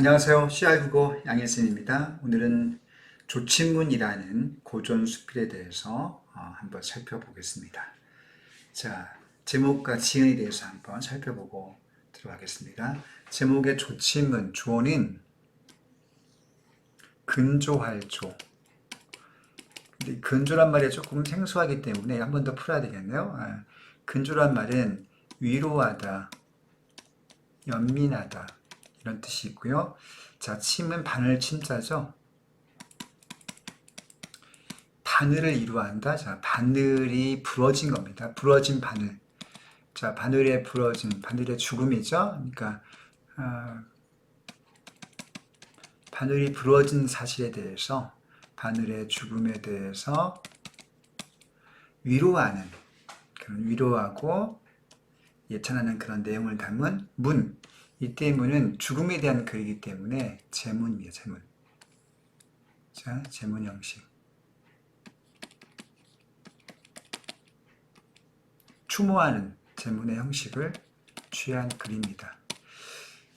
안녕하세요. CR국어 양혜선입니다. 오늘은 조친문이라는 고전 수필에 대해서 한번 살펴보겠습니다. 자, 제목과 지은에 대해서 한번 살펴보고 들어가겠습니다. 제목의 조친문, 조는 근조할 조. 근데 근조란 말이 조금 생소하기 때문에 한 번 더 풀어야 되겠네요. 근조란 말은 위로하다, 연민하다 이런 뜻이 있고요. 자, 침은 바늘 침자죠. 바늘을 이루한다. 자, 바늘이 부러진 겁니다. 부러진 바늘. 자, 바늘에 부러진 바늘의 죽음이죠. 그러니까 바늘이 부러진 사실에 대해서 바늘의 죽음에 대해서 위로하는 그런 위로하고 예찬하는 그런 내용을 담은 문. 이때 문은 죽음에 대한 글이기 때문에 제문이에요. 제문. 자, 제문 형식. 추모하는 제문의 형식을 취한 글입니다.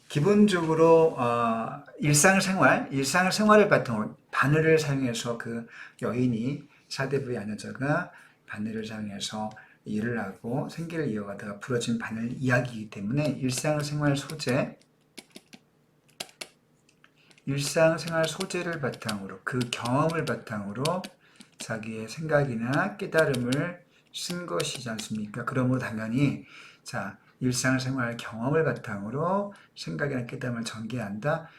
기본적으로 일상생활을 바탕으로 바늘을 사용해서 그 여인이 사대부의 아녀자가 바늘을 사용해서 일을 하고 생계를 이어가다가 부러진 바늘 이야기이기 때문에 일상생활 소재를 바탕으로 그 경험을 바탕으로 자기의 생각이나 깨달음을 쓴 것이지 않습니까? 그러므로 당연히 자 일상생활 경험을 바탕으로 생각이나 깨달음을 전개한다.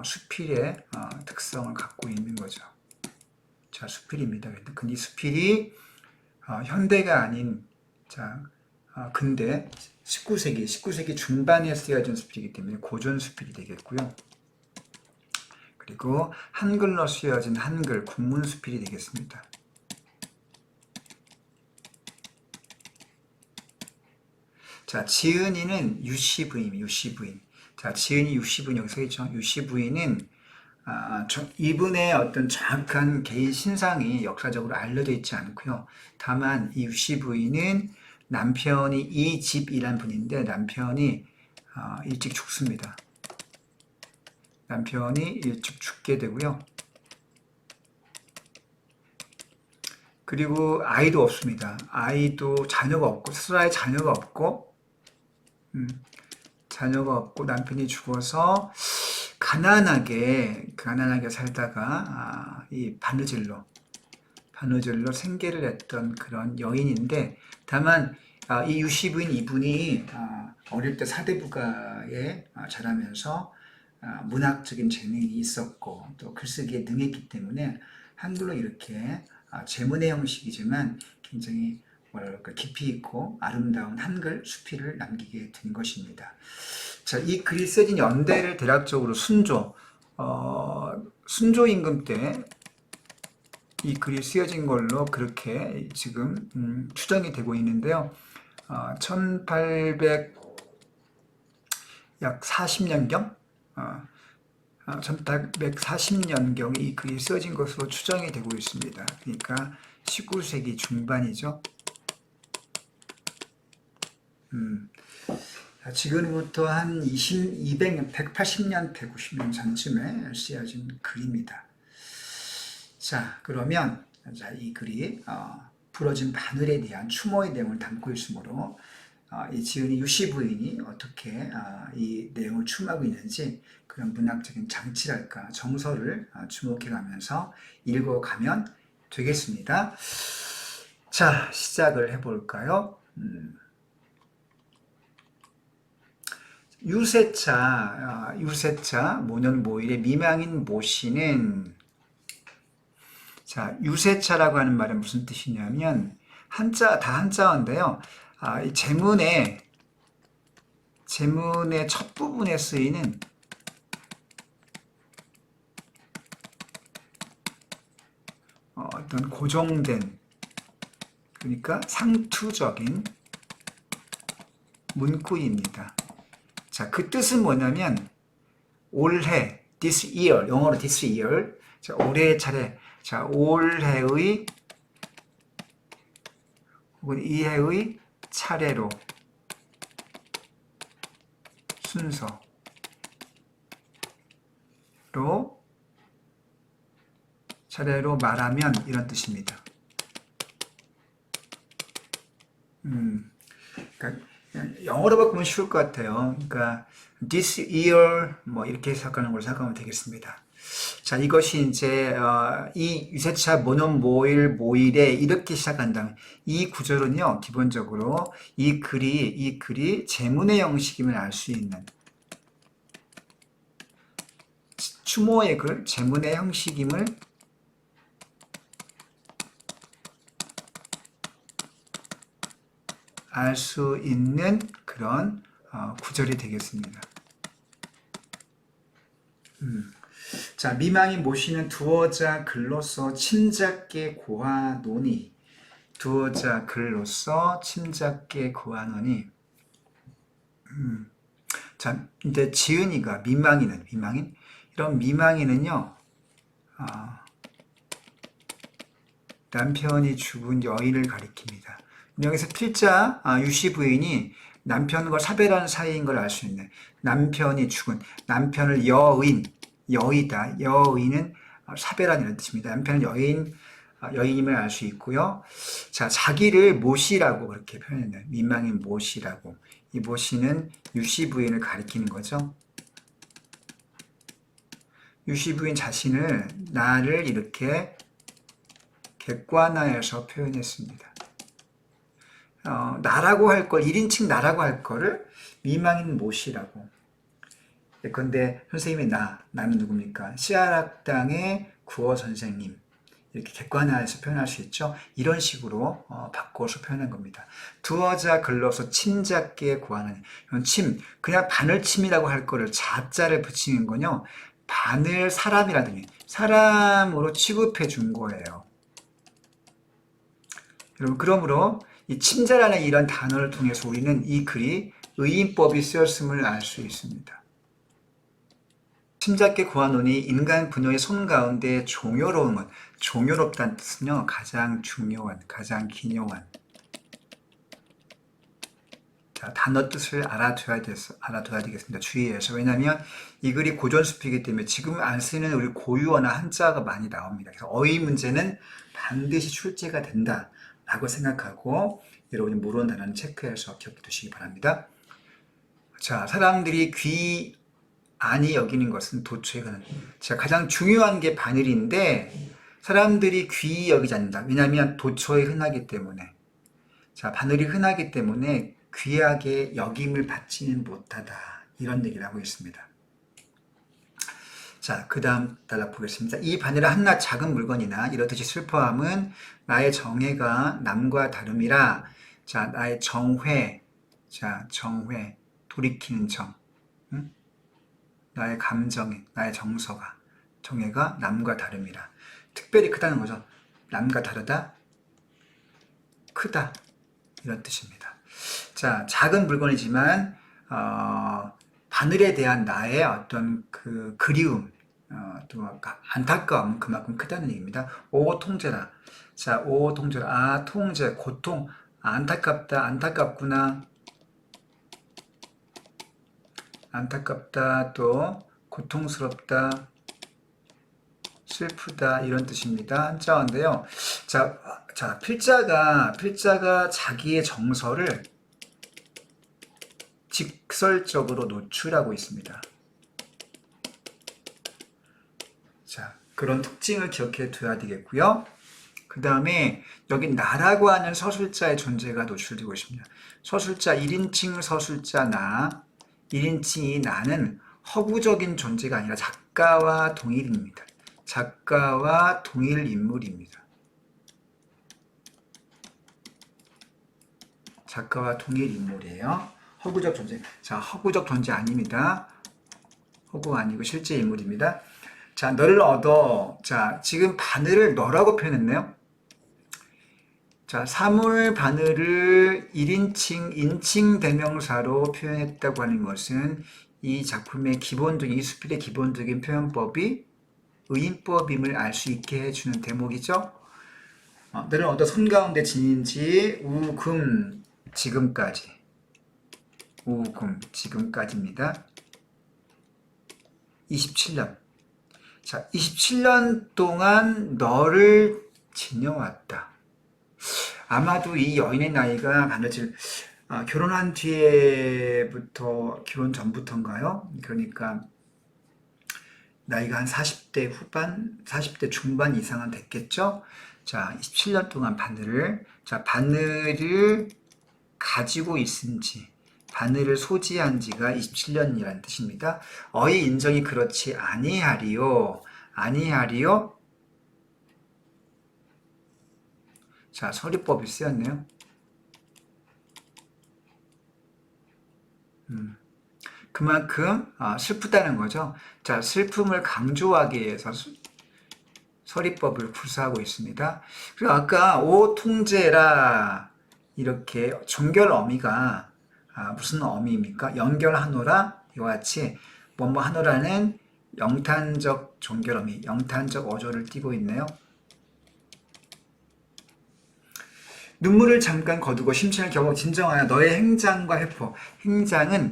수필의 특성을 갖고 있는 거죠. 자, 수필입니다. 근데 이 수필이 현대가 아닌 자 근대 19세기 중반에 쓰여진 수필이기 때문에 고전 수필이 되겠고요. 그리고 한글로 쓰여진 한글 국문 수필이 되겠습니다. 자, 지은이는 유시부인. 자, 지은이 유시부인 여기서 있죠. 유시부인은 이분의 어떤 정확한 개인 신상이 역사적으로 알려져 있지 않고요. 다만 이 유시부인은 남편이 이집이란 분인데 남편이 일찍 죽습니다. 남편이 일찍 죽게 되고요. 그리고 아이도 없습니다. 자녀가 없고 스스로의 자녀가 없고 남편이 죽어서 가난하게 살다가 이 바느질로 생계를 했던 그런 여인인데 다만 이 유시부인 이분이 어릴 때 사대부가에 자라면서 문학적인 재능이 있었고 또 글쓰기에 능했기 때문에 한글로 이렇게 제문의 형식이지만 굉장히 뭐랄까 깊이 있고 아름다운 한글 수필을 남기게 된 것입니다. 자, 이 글이 쓰여진 연대를 대략적으로 순조 임금 때 이 글이 쓰여진 걸로 그렇게 지금 추정이 되고 있는데요. 1800 약 40년경 1840년경에 이 글이 쓰여진 것으로 추정이 되고 있습니다. 그러니까 19세기 중반이죠. 지금부터 한 180년, 190년 전쯤에 쓰여진 글입니다. 자, 그러면 이 글이 부러진 바늘에 대한 추모의 내용을 담고 있으므로 이 지은이 유시부인이 어떻게 이 내용을 추모하고 있는지 그런 문학적인 장치랄까 정서를 주목해가면서 읽어가면 되겠습니다. 자, 시작을 해볼까요? 유세차, 모년모일의 미망인 모씨는 자, 유세차라고 하는 말은 무슨 뜻이냐면 다 한자어인데요. 이 제문의 첫 부분에 쓰이는 어떤 고정된 그러니까 상투적인 문구입니다. 자, 그 뜻은 뭐냐면 올해 this year 영어로 this year 자, 올해의 차례 자, 올해의 혹은 이 해의 차례로 순서 차례로 말하면 이런 뜻입니다. 그러니까 영어로 바꾸면 쉬울 것 같아요. 그러니까 this year 뭐 이렇게 해석하는 걸로 생각하면 되겠습니다. 자, 이것이 이제 이 유세차 모논 모일 모일에 이렇게 시작한다면 이 구절은요, 기본적으로 이 글이 제문의 형식임을 알 수 있는 추모의 글, 제문의 형식임을 알 수 있는 그런 구절이 되겠습니다. 자, 미망이 모시는 두어자 글로서 침작게 고하노니, 두어자 글로서 침작게 고하노니. 자, 이제 지은이가 미망인 이런 미망이는요, 남편이 죽은 여인을 가리킵니다. 여기서 필자 유시 부인이 남편과 사별한 사이인 걸 알 수 있는, 남편이 죽은, 남편을 여의다. 여의는 사별한이라는 뜻입니다. 남편은 여인임을 알 수 있고요. 자, 자기를 모시라고 그렇게 표현했네요. 민망인 모시라고. 이 모시는 유시 부인을 가리키는 거죠. 유시 부인 자신을, 나를 이렇게 객관화해서 표현했습니다. 나라고 할 걸, 1인칭 나라고 할 거를 미망인 모시라고. 근데 선생님이 나는 누굽니까? 씨알학당의 구어 선생님. 이렇게 객관화해서 표현할 수 있죠. 이런 식으로 바꿔서 표현한 겁니다. 두어자 글러서 침작게 구하는, 침, 그냥 바늘침이라고 할 거를 자자를 붙이는 건요, 바늘 사람이라든지 사람으로 취급해 준 거예요. 여러분, 그러므로 이 침자라는 이런 단어를 통해서 우리는 이 글이 의인법이 쓰였음을 알 수 있습니다. 침작게 구하노니 인간 분노의 손 가운데 종요로운 것, 종요롭다는 뜻은요, 가장 중요한, 가장 기묘한. 자, 단어 뜻을 알아둬야 되겠습니다. 주의해서. 왜냐하면 이 글이 고전수필이기 때문에 지금 안 쓰는 우리 고유어나 한자가 많이 나옵니다. 그래서 어휘 문제는 반드시 출제가 된다라고 생각하고 여러분이 모르는 단어는 체크해서 기억해 두시기 바랍니다. 자, 사람들이 귀안이 여기는 것은 도초에 관한, 자, 가장 중요한 게 바늘인데 사람들이 귀히 여기지 않는다. 왜냐하면 도초에 흔하기 때문에. 자, 바늘이 흔하기 때문에 귀하게 여김을 받지는 못하다. 이런 얘기를 하고 있습니다. 자, 그 다음 달라 보겠습니다. 이 바늘은 한낱 작은 물건이나 이렇듯이 슬퍼함은 나의 정회가 남과 다름이라. 자, 나의 정회. 자, 정회. 돌이키는 정. 응? 나의 감정이, 나의 정회가 남과 다름이라. 특별히 크다는 거죠. 남과 다르다, 크다, 이런 뜻입니다. 자, 작은 물건이지만 바늘에 대한 나의 어떤 그 그리움, 또 안타까움, 그만큼 크다는 얘기입니다. 오 통제라. 자, 오 통제라. 통제, 고통, 안타깝다, 안타깝구나, 안타깝다, 또 고통스럽다, 슬프다, 이런 뜻입니다. 한자어인데요. 자, 필자가 자기의 정서를 직설적으로 노출하고 있습니다. 자, 그런 특징을 기억해 둬야 되겠고요. 그 다음에 여기 나라고 하는 서술자의 존재가 노출되고 있습니다. 서술자, 1인칭 서술자 나, 1인칭이 나는 허구적인 존재가 아니라 작가와 동일입니다. 작가와 동일 인물입니다. 작가와 동일 인물이에요. 허구적 존재. 자, 허구적 존재 아닙니다. 허구 아니고 실제 인물입니다. 자, 너를 얻어. 자, 지금 바늘을 너라고 표현했네요. 자, 사물 바늘을 1인칭, 인칭 대명사로 표현했다고 하는 것은 이 작품의 기본적인, 이 수필의 기본적인 표현법이 의인법임을 알 수 있게 해주는 대목이죠. 너를 얻어 손 가운데 지닌지 우금 지금까지. 우금 지금까지입니다. 27년. 자, 27년 동안 너를 지녀왔다. 아마도 이 여인의 나이가 바느질 결혼한 뒤에부터, 결혼 전부터인가요? 그러니까 나이가 한 40대 후반, 40대 중반 이상은 됐겠죠? 자, 27년 동안 바늘을 가지고 있은지, 바늘을 소지한 지가 27년이라는 뜻입니다. 어의 인정이 그렇지 아니하리요. 아니하리요. 자, 서리법이 쓰였네요. 그만큼 슬프다는 거죠. 자, 슬픔을 강조하기 위해서 서리법을 구사하고 있습니다. 그리고 아까 오 통제라 이렇게 종결 어미가 무슨 어미입니까? 연결하노라 이와 같이 뭐뭐 하노라는 영탄적 종결 어미, 영탄적 어조를 띠고 있네요. 눈물을 잠깐 거두고 심신을 겨우 진정하여 너의 행장과 회포. 행장은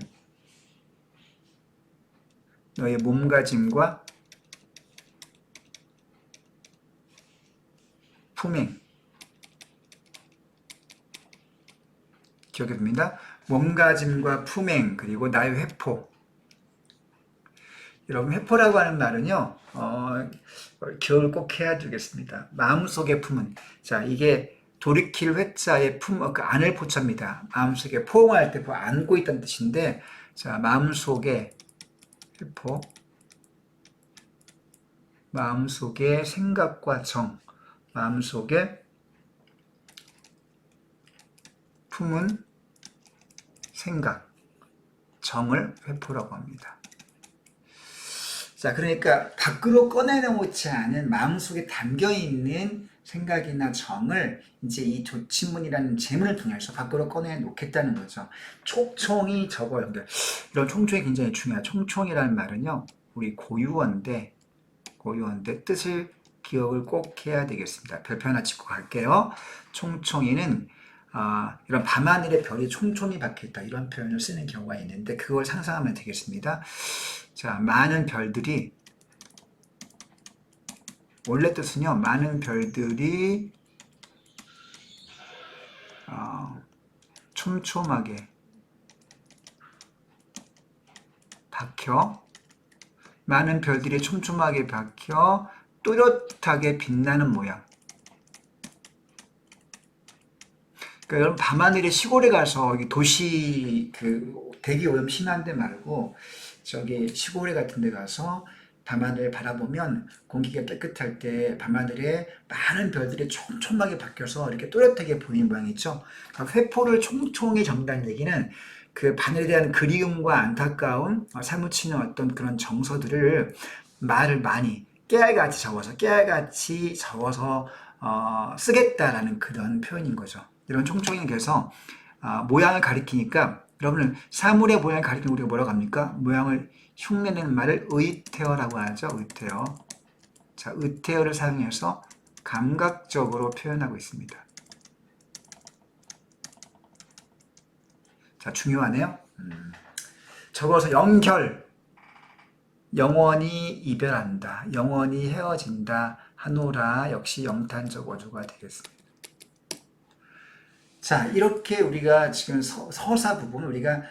너의 몸가짐과 품행. 기억해 둡니다. 몸가짐과 품행, 그리고 나의 회포. 여러분, 회포라고 하는 말은요, 기억을 꼭 해야 되겠습니다. 마음속에 품은. 자, 이게 돌이킬 회자의 그 안을 포차입니다. 마음속에 포옹할 때 안고 있다는 뜻인데, 자, 마음속에 회포, 마음속에 생각과 정, 마음속에 품은 생각, 정을 회포라고 합니다. 자, 그러니까 밖으로 꺼내놓지 않은 마음속에 담겨있는 생각이나 정을 이제 이 조치문이라는 제문을 통해서 밖으로 꺼내놓겠다는 거죠. 촉총이 적어 연결. 이런 총총이 굉장히 중요해요. 총총이라는 말은요, 우리 고유어인데 뜻을 기억을 꼭 해야 되겠습니다. 별표 하나 찍고 갈게요. 총총이는 이런 밤하늘에 별이 촘촘히 박혀있다 이런 표현을 쓰는 경우가 있는데 그걸 상상하면 되겠습니다. 자, 많은 별들이, 원래 뜻은요, 많은 별들이 촘촘하게 박혀, 많은 별들이 촘촘하게 박혀 또렷하게 빛나는 모양. 그러니까 여러분, 밤하늘에 시골에 가서 도시 대기 오염 심한 데 말고 저기 시골에 같은 데 가서 밤하늘을 바라보면 공기가 깨끗할 때 밤하늘에 많은 별들이 촘촘하게 박혀서 이렇게 또렷하게 보이는 모양이죠. 그러니까 회포를 총총히 적는다는 얘기는 그 바늘에 대한 그리움과 안타까움, 사무치는 어떤 그런 정서들을 말을 많이 깨알같이 적어서 쓰겠다라는 그런 표현인 거죠. 이런 총총이 그래서 모양을 가리키니까 여러분은 사물의 모양을 가리키는 우리가 뭐라고 합니까? 모양을 흉내내는 말을 의태어라고 하죠. 의태어. 자, 의태어를 사용해서 감각적으로 표현하고 있습니다. 자, 중요하네요. 적어서 연결. 영원히 이별한다. 영원히 헤어진다. 하노라. 역시 영탄적 어조가 되겠습니다. 자, 이렇게 우리가 지금 서사 부분, 우리가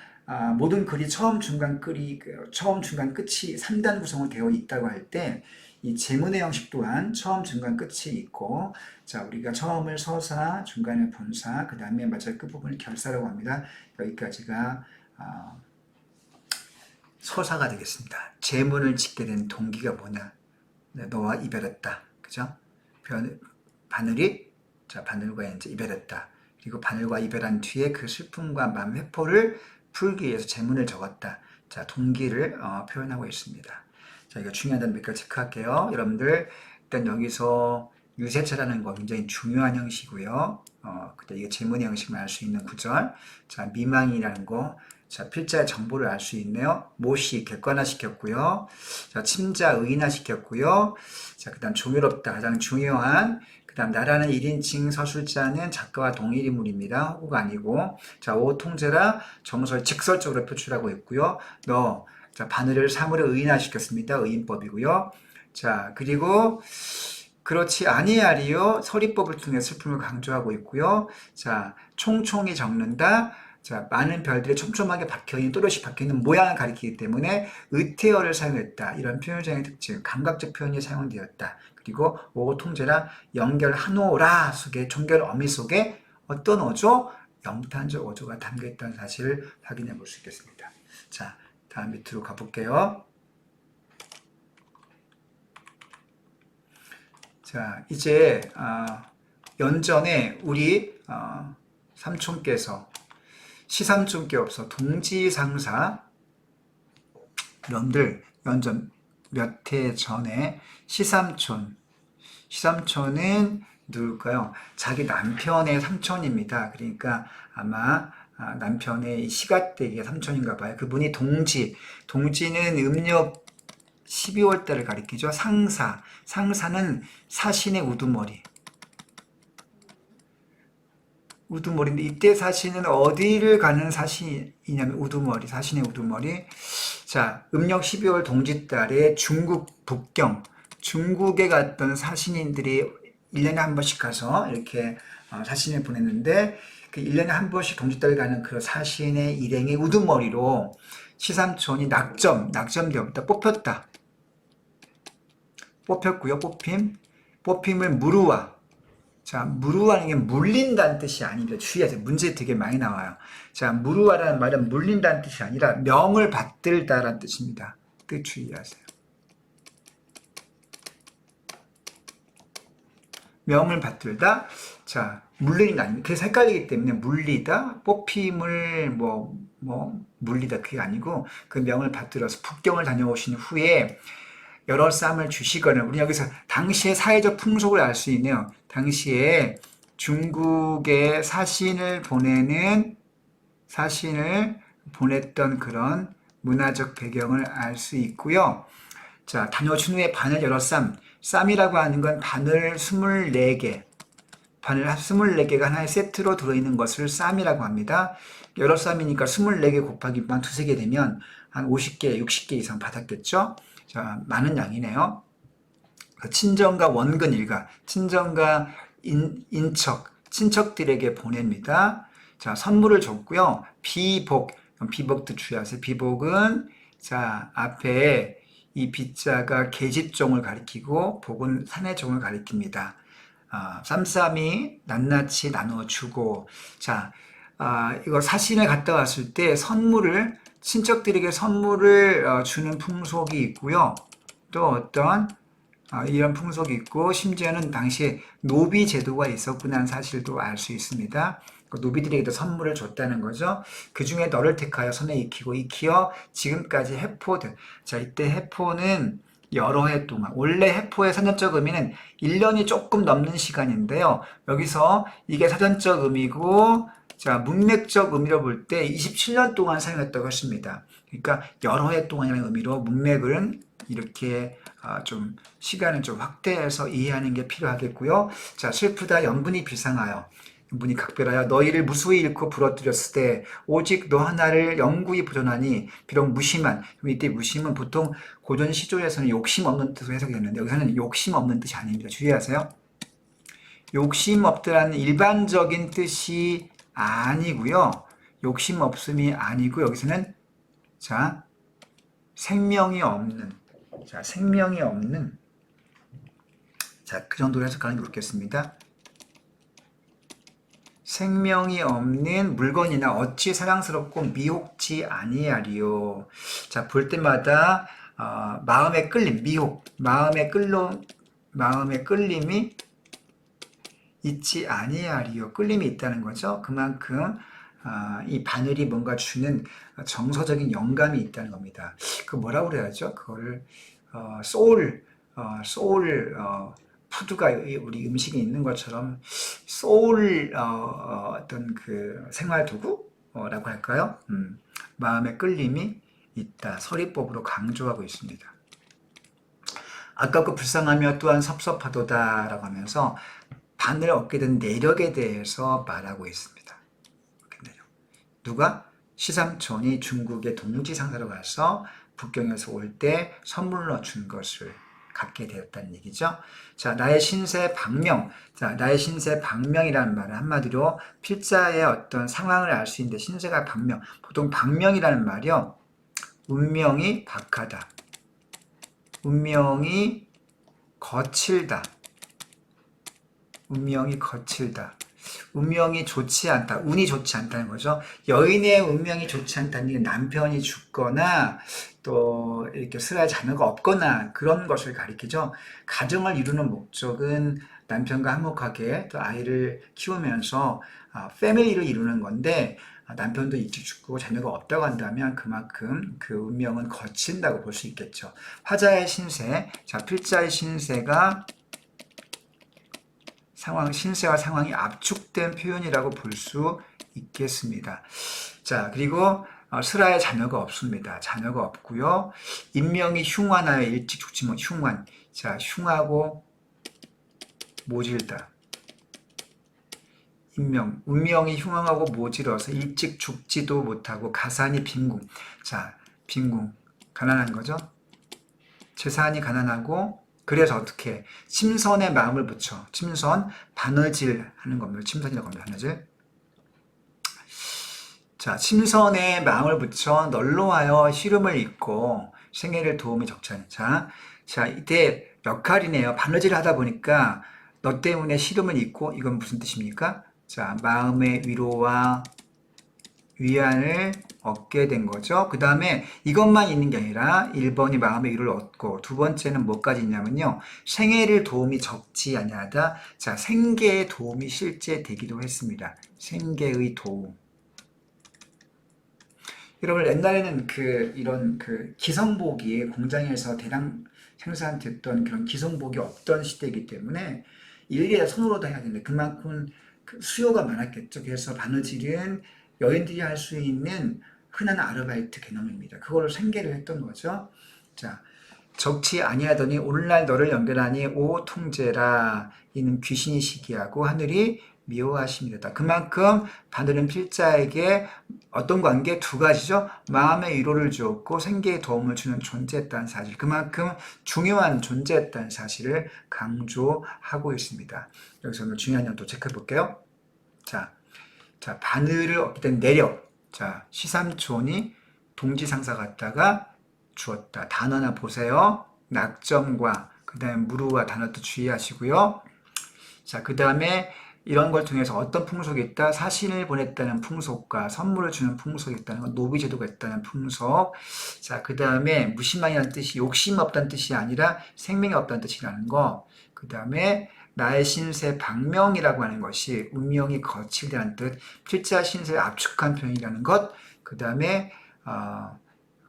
모든 글이 처음, 중간, 끝이 3단 구성으로 되어 있다고 할 때, 이 제문의 형식 또한 처음, 중간, 끝이 있고, 자, 우리가 처음을 서사, 중간을 본사, 그 다음에 마지막 끝부분을 결사라고 합니다. 여기까지가 서사가 되겠습니다. 제문을 짓게 된 동기가 뭐냐? 너와 이별했다. 그죠? 바늘이, 자, 바늘과 이제 이별했다. 그리고 바늘과 이별한 뒤에 그 슬픔과 마음 회포를 풀기 위해서 제문을 적었다. 자, 동기를 표현하고 있습니다. 자, 이거 중요하다는 몇 가지 체크할게요. 여러분들, 일단 여기서 유세차라는 거 굉장히 중요한 형식이고요. 그때 이게 제문의 형식만 알 수 있는 구절. 자, 미망이라는 거. 자, 필자의 정보를 알 수 있네요. 모시, 객관화시켰고요. 자, 침자, 의인화시켰고요. 자, 그 다음 종유롭다, 가장 중요한. 그 다음 나라는 1인칭 서술자는 작가와 동일 인물입니다. 호구가 아니고. 자, 오 통제라 정설 직설적으로 표출하고 있고요. 자, 바늘을 사물에 의인화시켰습니다. 의인법이고요. 자, 그리고 그렇지 아니하리요. 서리법을 통해 슬픔을 강조하고 있고요. 자, 총총히 적는다. 자, 많은 별들이 촘촘하게 박혀있는, 또렷이 박혀있는 모양을 가리키기 때문에 의태어를 사용했다. 이런 표현상의 특징, 감각적 표현이 사용되었다. 그리고 오 통제라 연결하노라 속에 종결 어미 속에 어떤 어조? 영탄적 어조가 담겨있다는 사실을 확인해 볼 수 있겠습니다. 자, 다음 밑으로 가볼게요. 자, 이제 연전에 우리 삼촌께서 시삼촌께 없어 동지상사 여러분들 연전 몇 해 전에 시삼촌은 누굴까요? 자기 남편의 삼촌입니다. 그러니까 아마 남편의 시가댁의 삼촌인가 봐요. 그분이 동지는 음력 12월 달을 가리키죠. 상사는 사신의 우두머리인데 이때 사신은 어디를 가는 사신이냐면 우두머리, 사신의 우두머리. 자, 음력 12월 동짓달에 중국 북경, 중국에 갔던 사신인들이 1년에 한 번씩 가서 이렇게 사신을 보냈는데 그 1년에 한 번씩 동짓달에 가는 그 사신의 일행의 우두머리로 시삼촌이 낙점되었다. 뽑혔고요. 뽑힘을 무루와. 자, 무루하는 게 물린다는 뜻이 아닙니다. 주의하세요. 문제 되게 많이 나와요. 자, 무루하라는 말은 물린다는 뜻이 아니라 명을 받들다라는 뜻입니다. 뜻 주의하세요. 명을 받들다. 자, 물리는 게 아닙니다. 그래서 헷갈리기 때문에 물리다, 뽑힘을 물리다 그게 아니고 그 명을 받들어서 북경을 다녀오신 후에 여러 쌈을 주시거나 우리 여기서 당시의 사회적 풍속을 알 수 있네요. 당시에 중국에 사신을 보냈던 그런 문화적 배경을 알 수 있고요. 자, 다녀오신 후에 바늘 여러 쌈이라고 하는 건 바늘 24개, 바늘 24개가 하나의 세트로 들어있는 것을 쌈이라고 합니다. 여러 쌈이니까 24개 곱하기 만 두세 개 되면 한 50개, 60개 이상 받았겠죠? 자, 많은 양이네요. 친정과 원근 일가, 친정과 친척들에게 보냅니다. 자, 선물을 줬고요. 비복도 주의하세요. 비복은, 자, 앞에 이 비자가 계집종을 가리키고, 복은 사내종을 가리킵니다. 쌈쌈이 낱낱이 나눠주고, 자, 이거 사신에 갔다 왔을 때 친척들에게 선물을 주는 풍속이 있고요. 또 어떤 이런 풍속이 있고 심지어는 당시에 노비 제도가 있었구나 하는 사실도 알 수 있습니다. 노비들에게도 선물을 줬다는 거죠. 그 중에 너를 택하여 손에 익히어 지금까지 해포들. 자, 이때 해포는 여러 해 동안, 원래 해포의 사전적 의미는 1년이 조금 넘는 시간인데요. 여기서 이게 사전적 의미고, 자, 문맥적 의미로 볼 때 27년 동안 사용했다고 했습니다. 그러니까 여러 해 동안이라는 의미로 문맥은 이렇게 좀 시간을 좀 확대해서 이해하는 게 필요하겠고요. 자, 슬프다 연분이 비상하여 문이 각별하여 너희를 무수히 잃고 부러뜨렸을 때 오직 너 하나를 영구히 보존하니 비록 무심한, 이때 무심은 보통 고전 시조에서는 욕심 없는 뜻으로 해석이 되는데 여기서는 욕심 없는 뜻이 아닙니다. 주의하세요. 욕심 없다라는 일반적인 뜻이 아니고요. 욕심 없음이 아니고 여기서는 자, 생명이 없는 자, 그 정도로 해석하는 게 옳겠습니다. 생명이 없는 물건이나 어찌 사랑스럽고 미혹지 아니하리요. 자, 볼 때마다 마음의 끌림, 마음의 끌림이 있지 아니하리요. 끌림이 있다는 거죠. 그만큼 이 바늘이 뭔가 주는 정서적인 영감이 있다는 겁니다. 그 뭐라고 그래야죠? 그거를 소울 푸드가 우리 음식에 있는 것처럼 소울 어떤 그 생활 도구라고 할까요? 마음의 끌림이 있다. 서리법으로 강조하고 있습니다. 아깝고 불쌍하며 또한 섭섭하도다라고 하면서 바늘 얻게 된 내력에 대해서 말하고 있습니다. 누가? 시삼촌이 중국의 동지상사로 가서 북경에서 올 때 선물로 준 것을 갖게 되었다는 얘기죠. 자, 나의 신세 박명. 자, 나의 신세 박명이라는 말은 한마디로 필자의 어떤 상황을 알 수 있는데 신세가 박명. 보통 박명이라는 말이요. 운명이 박하다. 운명이 거칠다. 운명이 거칠다. 운명이 좋지 않다. 운이 좋지 않다는 거죠. 여인의 운명이 좋지 않다는 게 남편이 죽거나 또 이렇게 슬할 자녀가 없거나 그런 것을 가리키죠. 가정을 이루는 목적은 남편과 화목하게 또 아이를 키우면서 패밀리를 이루는 건데 남편도 일찍 죽고 자녀가 없다고 한다면 그만큼 그 운명은 거친다고 볼 수 있겠죠. 화자의 신세, 자 필자의 신세가 신세와 상황이 압축된 표현이라고 볼 수 있겠습니다. 자, 그리고 슬아의 자녀가 없습니다. 자녀가 없고요. 인명이 흉화나요. 일찍 죽지 못 흉환. 자, 흉하고 모질다. 운명이 흉하고 모질어서 일찍 죽지도 못하고 가산이 빈궁. 자, 빈궁. 가난한 거죠. 재산이 가난하고 그래서 어떻게 침선에 마음을 붙여 침선 바느질 하는 겁니다. 침선이라고 합니다. 바느질. 자, 침선에 마음을 붙여 널로하여 시름을 입고 생애를 도움이 적잖아요. 자 이때 역할이네요. 바느질을 하다 보니까 너 때문에 시름을 입고 이건 무슨 뜻입니까? 자, 마음의 위로와 위안을 얻게 된 거죠. 그 다음에 이것만 있는 게 아니라 1번이 마음의 위로를 얻고 두 번째는 뭐까지 있냐면요. 생애를 도움이 적지 아니하다. 자, 생계의 도움이 실제 되기도 했습니다. 생계의 도움. 여러분 옛날에는 이런 기성복이 공장에서 대량 생산됐던 그런 기성복이 없던 시대이기 때문에 일일이 손으로 다 해야 되는데 그만큼 수요가 많았겠죠. 그래서 바느질은 여인들이 할 수 있는 흔한 아르바이트 개념입니다. 그걸 생계를 했던 거죠. 자, 적지 아니하더니 오늘날 너를 연결하니 오 통제라. 이는 귀신이 시기하고 하늘이 미워하심이다. 그만큼 바늘은 필자에게 어떤 관계? 두 가지죠. 마음의 위로를 주었고 생계에 도움을 주는 존재였다는 사실. 그만큼 중요한 존재였다는 사실을 강조하고 있습니다. 여기서 오늘 중요한 점도 체크해 볼게요. 자, 바늘을 얻게 된 내력. 자, 시삼촌이 동지상사 갔다가 주었다. 단어나 보세요. 낙점과 그 다음에 무루와 단어도 주의하시고요. 자, 그 다음에 이런 걸 통해서 어떤 풍속이 있다? 사신을 보냈다는 풍속과 선물을 주는 풍속이 있다는 것, 노비제도가 있다는 풍속. 자, 그 다음에 무심한이라는 뜻이 욕심 없다는 뜻이 아니라 생명이 없다는 뜻이라는 거. 그 다음에 나의 신세 박명이라고 하는 것이 운명이 거칠다는 뜻, 필자 신세를 압축한 표현이라는 것. 그 다음에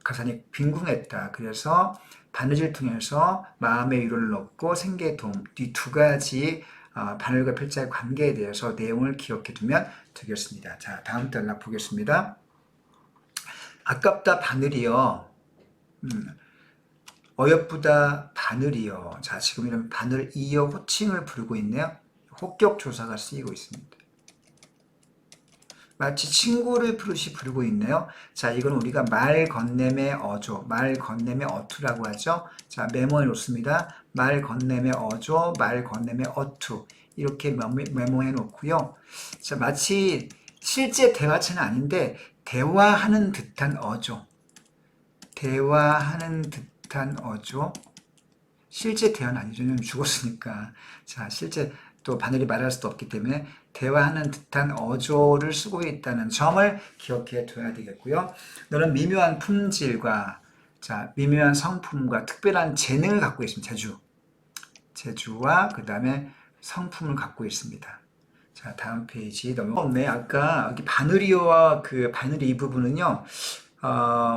가산이 빈궁했다. 그래서 바느질 통해서 마음의 위로를 얻고 생계의 도움. 이 두 가지 바늘과 필자의 관계에 대해서 내용을 기억해 두면 되겠습니다. 자, 다음 단락 보겠습니다. 아깝다 바늘이요. 어여쁘다 바늘이요. 자, 지금 이런 바늘이요 호칭을 부르고 있네요. 호격 조사가 쓰이고 있습니다. 마치 친구를 부르고 있네요. 자, 이건 우리가 말 건네매 어조, 말 건네매 어투라고 하죠. 자, 메모해 놓습니다. 말 건네매 어조, 말 건네매 어투. 이렇게 메모해 놓고요. 자, 마치 실제 대화체는 아닌데 대화하는 듯한 어조. 대화하는 듯한 어조. 실제 대화는 아니죠. 죽었으니까. 자, 실제 또 바늘이 말할 수도 없기 때문에 대화하는 듯한 어조를 쓰고 있다는 점을 기억해 둬야 되겠고요. 너는 미묘한 품질과 미묘한 성품과 특별한 재능을 갖고 있습니다. 재주와 그 다음에 성품을 갖고 있습니다. 자, 다음 페이지 넘어오네. 아까 여기 바늘이와 바늘이 이 부분은요,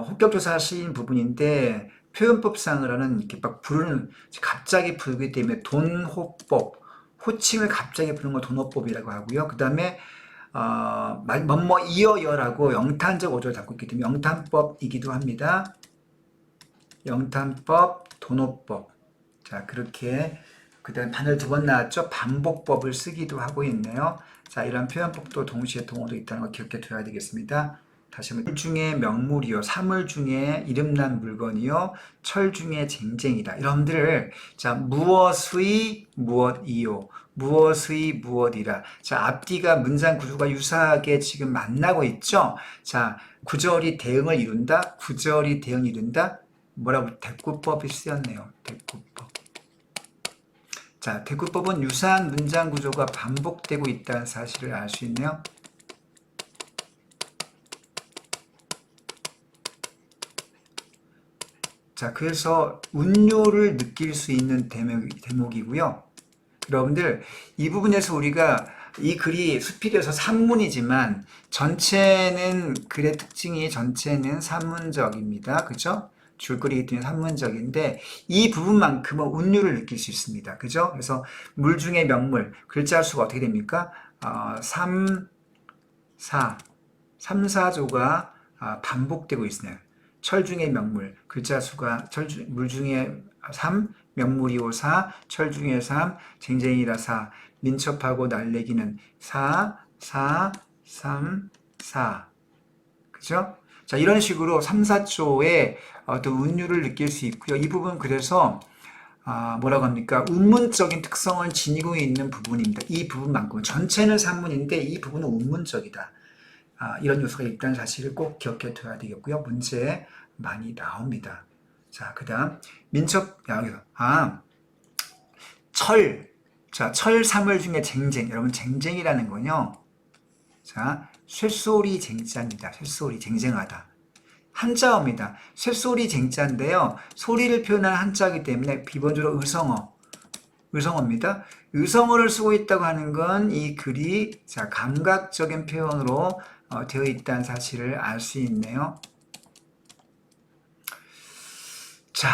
호격조사 쓰인 부분인데 표현법상으로는 이렇게 막 갑자기 부르기 때문에 돈호법, 호칭을 갑자기 부르는 걸 돈호법이라고 하고요. 그 다음에 뭐뭐 이어여라고 영탄적 어조를 갖고 있기 때문에 영탄법이기도 합니다. 영탄법, 돈호법. 자, 그렇게 그 다음에 바늘 두 번 나왔죠. 반복법을 쓰기도 하고 있네요. 자, 이런 표현법도 동시에 동어도 있다는 거 기억해 둬야 되겠습니다. 다시 한번 물 중에 명물이요 사물 중에 이름난 물건이요 철 중에 쟁쟁이다. 여러분들 자 무엇의 무엇이요 무엇의 무엇이라. 자 앞뒤가 문장 구조가 유사하게 지금 만나고 있죠. 자 구절이 대응을 이룬다. 구절이 대응을 이룬다. 뭐라고 대꾸법이 쓰였네요. 대꾸법. 자 대꾸법은 유사한 문장 구조가 반복되고 있다는 사실을 알 수 있네요. 자, 그래서 운율을 느낄 수 있는 대목이고요. 여러분들, 이 부분에서 우리가 이 글이 수필이어서 산문이지만 전체는 글의 특징이 전체는 산문적입니다. 그죠? 줄거리이기 때문에 산문적인데 이 부분만큼은 운율을 느낄 수 있습니다. 그죠? 그래서 물 중에 명물, 글자 수가 어떻게 됩니까? 3, 4, 3, 4조가 반복되고 있어요. 철 중에 명물, 글자 수가 물 중에 3, 명물이오 4, 철 중에 3, 쟁쟁이라 4, 민첩하고 날래기는 4, 4, 3, 4. 그죠? 자, 이런 식으로 3, 4조의 어떤 운율을 느낄 수 있고요. 이 부분 그래서 뭐라고 합니까? 운문적인 특성을 지니고 있는 부분입니다. 이 부분만큼 전체는 산문인데 이 부분은 운문적이다. 이런 요소가 있다는 사실을 꼭 기억해 둬야 되겠고요. 문제에 많이 나옵니다. 자, 그 다음, 철. 자, 철 사물 중에 쟁쟁. 여러분, 쟁쟁이라는 건요. 자, 쇳소리 쟁자입니다. 쇳소리, 쟁쟁하다. 한자어입니다. 쇳소리 쟁자인데요. 소리를 표현하는 한자이기 때문에 기본적으로 의성어입니다. 의성어를 쓰고 있다고 하는 건 이 글이 자 감각적인 표현으로 되어 있다는 사실을 알 수 있네요. 자,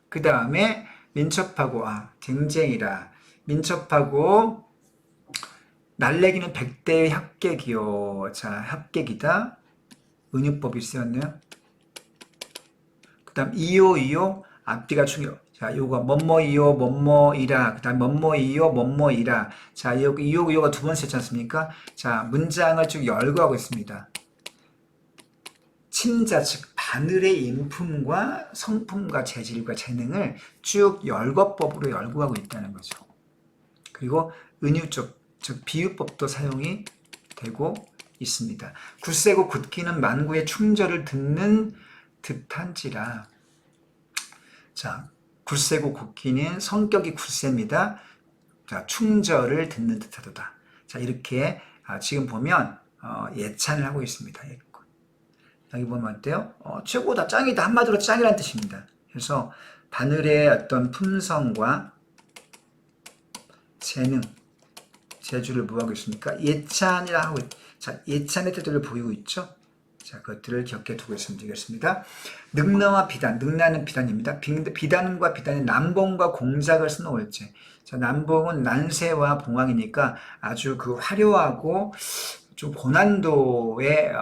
그 다음에 민첩하고 쟁쟁이라 민첩하고 날래기는 백대의 합객이요. 자, 합객이다. 은유법이 쓰였네요. 그 다음 이요 앞뒤가 중요. 자, 요거 뭐뭐이요 뭐뭐이라. 그 다음 뭐뭐이요 뭐뭐이라. 자, 이요가 두 번 쓰였지 않습니까? 자, 문장을 쭉 열거하고 있습니다. 침자, 즉 바늘의 인품과 성품과 재질과 재능을 쭉 열거법으로 열거하고 있다는 거죠. 그리고 은유적, 즉 비유법도 사용이 되고 있습니다. 굳세고 굳기는 만구의 충절을 듣는 듯한지라. 자, 굳세고 굳기는 성격이 굳셉니다. 자, 충절을 듣는 듯하도다. 자, 이렇게 지금 보면 예찬을 하고 있습니다. 여기 보면 어때요? 최고다, 짱이다. 한마디로 짱이라는 뜻입니다. 그래서 바늘의 어떤 품성과 재능, 재주를 뭐하고 있습니까? 예찬이라 하고, 자, 예찬의 뜻을 보이고 있죠? 자, 그것들을 기억해 두고 있으면 되겠습니다. 능나와 비단, 능나는 비단입니다. 비단과 비단의 남봉과 공작을 쓰는 월제. 자, 남봉은 난세와 봉황이니까 아주 그 화려하고 좀 고난도의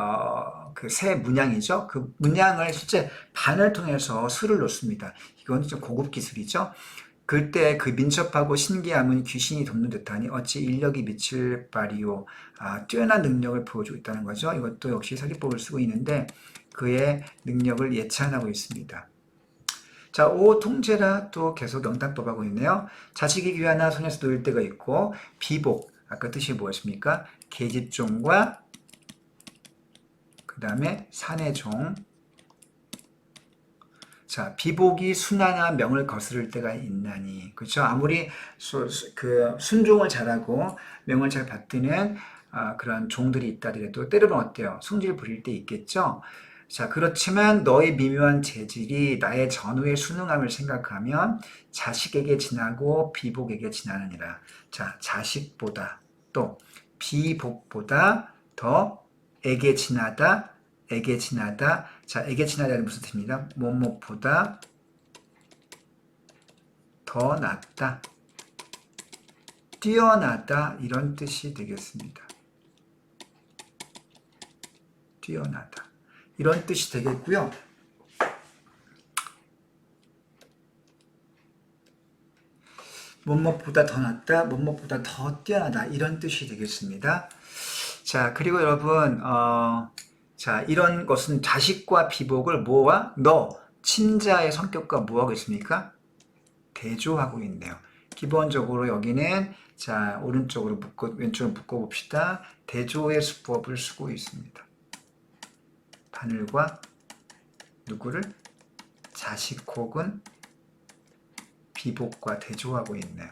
그 새 문양이죠. 그 문양을 실제 반을 통해서 술을 놓습니다. 이건 좀 고급 기술이죠. 그때 그 민첩하고 신기함은 귀신이 돕는 듯하니 어찌 인력이 미칠 바리요. 뛰어난 능력을 보여주고 있다는 거죠. 이것도 역시 서기법을 쓰고 있는데 그의 능력을 예찬하고 있습니다. 자, 오 통제라 또 계속 영단법하고 있네요. 자식이 귀하나 손에서 놓일 때가 있고 비복, 아까 뜻이 무엇입니까? 계집종과 그 다음에 사내종. 자, 비복이 순하나 명을 거스를 때가 있나니. 그렇죠? 아무리 그 순종을 잘하고 명을 잘 받드는 그런 종들이 있다더라도 때로는 어때요? 성질 부릴 때 있겠죠? 자, 그렇지만 너의 미묘한 재질이 나의 전후의 순응함을 생각하면 자식에게 지나고 비복에게 지나느니라. 자, 자식보다 또 비복보다 더 에게 지나다, 에게 지나다. 자, 에게 지나다는 무슨 뜻입니다? 뭐뭐보다 더 낫다, 뛰어나다 이런 뜻이 되겠습니다. 뛰어나다 이런 뜻이 되겠고요. 뭐뭐보다 더 낫다, 뭐뭐보다 더 뛰어나다 이런 뜻이 되겠습니다. 자, 그리고 여러분 자, 이런 것은 자식과 비복을 뭐와? 너, 친자의 성격과 뭐하고 있습니까? 대조하고 있네요. 기본적으로 여기는 자, 오른쪽으로 묶고 왼쪽으로 묶어 봅시다. 대조의 수법을 쓰고 있습니다. 바늘과 누구를? 자식 혹은 비복과 대조하고 있네요.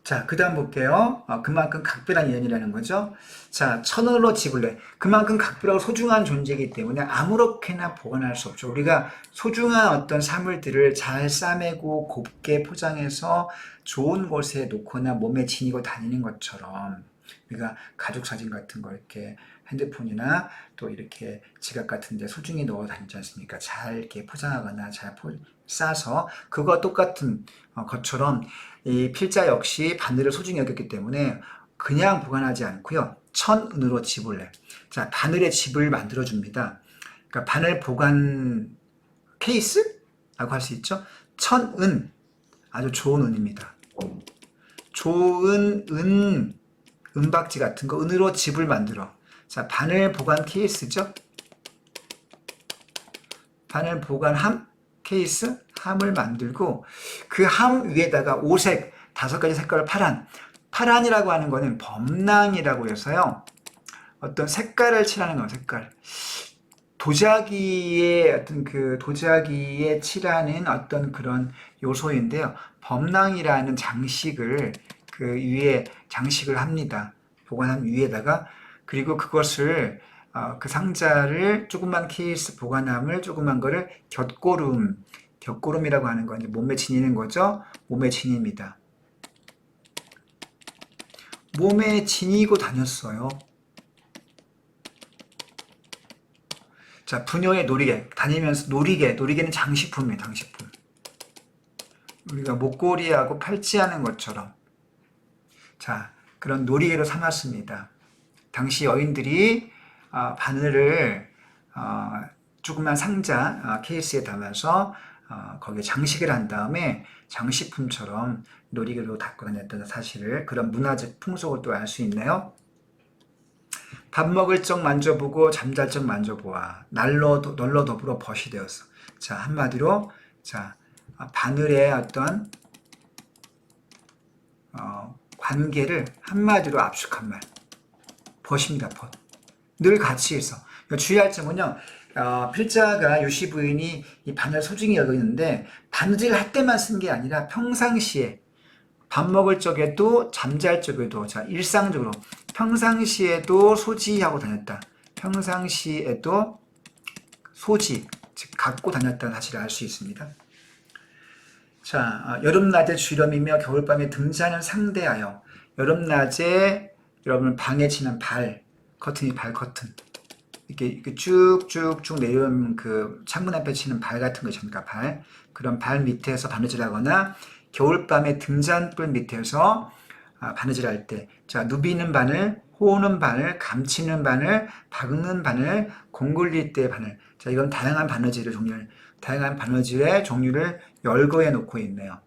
자, 그 다음 볼게요. 그만큼 각별한 인연이라는 거죠. 자, 천원으로 집을 내. 그만큼 각별하고 소중한 존재이기 때문에 아무렇게나 보관할 수 없죠. 우리가 소중한 어떤 사물들을 잘 싸매고 곱게 포장해서 좋은 곳에 놓거나 몸에 지니고 다니는 것처럼 우리가 가족 사진 같은 거 이렇게 핸드폰이나 또 이렇게 지갑 같은 데 소중히 넣어 다니지 않습니까? 잘 이렇게 포장하거나 잘 싸서 그거와 똑같은 것처럼 이 필자 역시 바늘을 소중히 여겼기 때문에 그냥 보관하지 않고요. 천은으로 집을 내. 자, 바늘의 집을 만들어 줍니다. 그러니까 바늘 보관 케이스라고 할 수 있죠. 천은 아주 좋은 은입니다. 좋은 은박지 같은 거 은으로 집을 만들어. 자, 바늘 보관 케이스죠. 바늘 보관함 케이스 함을 만들고 그 함 위에다가 오색 5가지 색깔을 파란이라고 하는 거는 범랑이라고 해서요. 어떤 색깔을 칠하는 거 색깔. 도자기의 어떤 그 도자기에 칠하는 어떤 그런 요소인데요. 범랑이라는 장식을 그 위에 장식을 합니다. 보관함 위에다가 그리고 그것을 그 상자를 조그만 케이스 보관함을 조그만 거를 곁고름이라고 하는 건 이제 몸에 지니는 거죠. 몸에 지닙니다. 몸에 지니고 다녔어요. 자, 부녀의 놀이개 다니면서 놀이개는 장식품이에요. 장식품. 우리가 목걸이하고 팔찌하는 것처럼 자, 그런 놀이개로 삼았습니다. 당시 여인들이 바늘을 조그만 상자 케이스에 담아서 거기에 장식을 한 다음에 장식품처럼 놀이개로 갖고 다녔다는 사실을 그런 문화적 풍속을 또 알 수 있네요. 밥 먹을 적 만져보고 잠잘 적 만져보아 널로 더불어 벗이 되었어. 자, 한마디로 자 바늘의 어떤 관계를 한마디로 압축한 말 벗입니다. 벗. 늘 같이 있어. 주의할 점은요. 필자가 유시 부인이 이 바늘 소중히 여기는데 바느질 할 때만 쓴 게 아니라 평상시에 밥 먹을 적에도 잠잘 적에도 자 일상적으로 평상시에도 소지하고 다녔다. 평상시에도 소지 즉 갖고 다녔다는 사실을 알 수 있습니다. 자 여름낮에 주렴이며 겨울밤에 등잔을 상대하여 여름낮에 여러분 방에 치는 커튼이 발 커튼 이렇게 쭉쭉쭉 내려오는 그 창문 앞에 치는 발 같은 거 있습니까? 그런 발 밑에서 바느질하거나 겨울밤에 등잔불 밑에서 바느질할 때, 자 누비는 바늘, 호우는 바늘, 감치는 바늘, 박는 바늘, 공 굴릴 때 바늘. 자 이건 다양한 바느질의 종류를 열거해 놓고 있네요.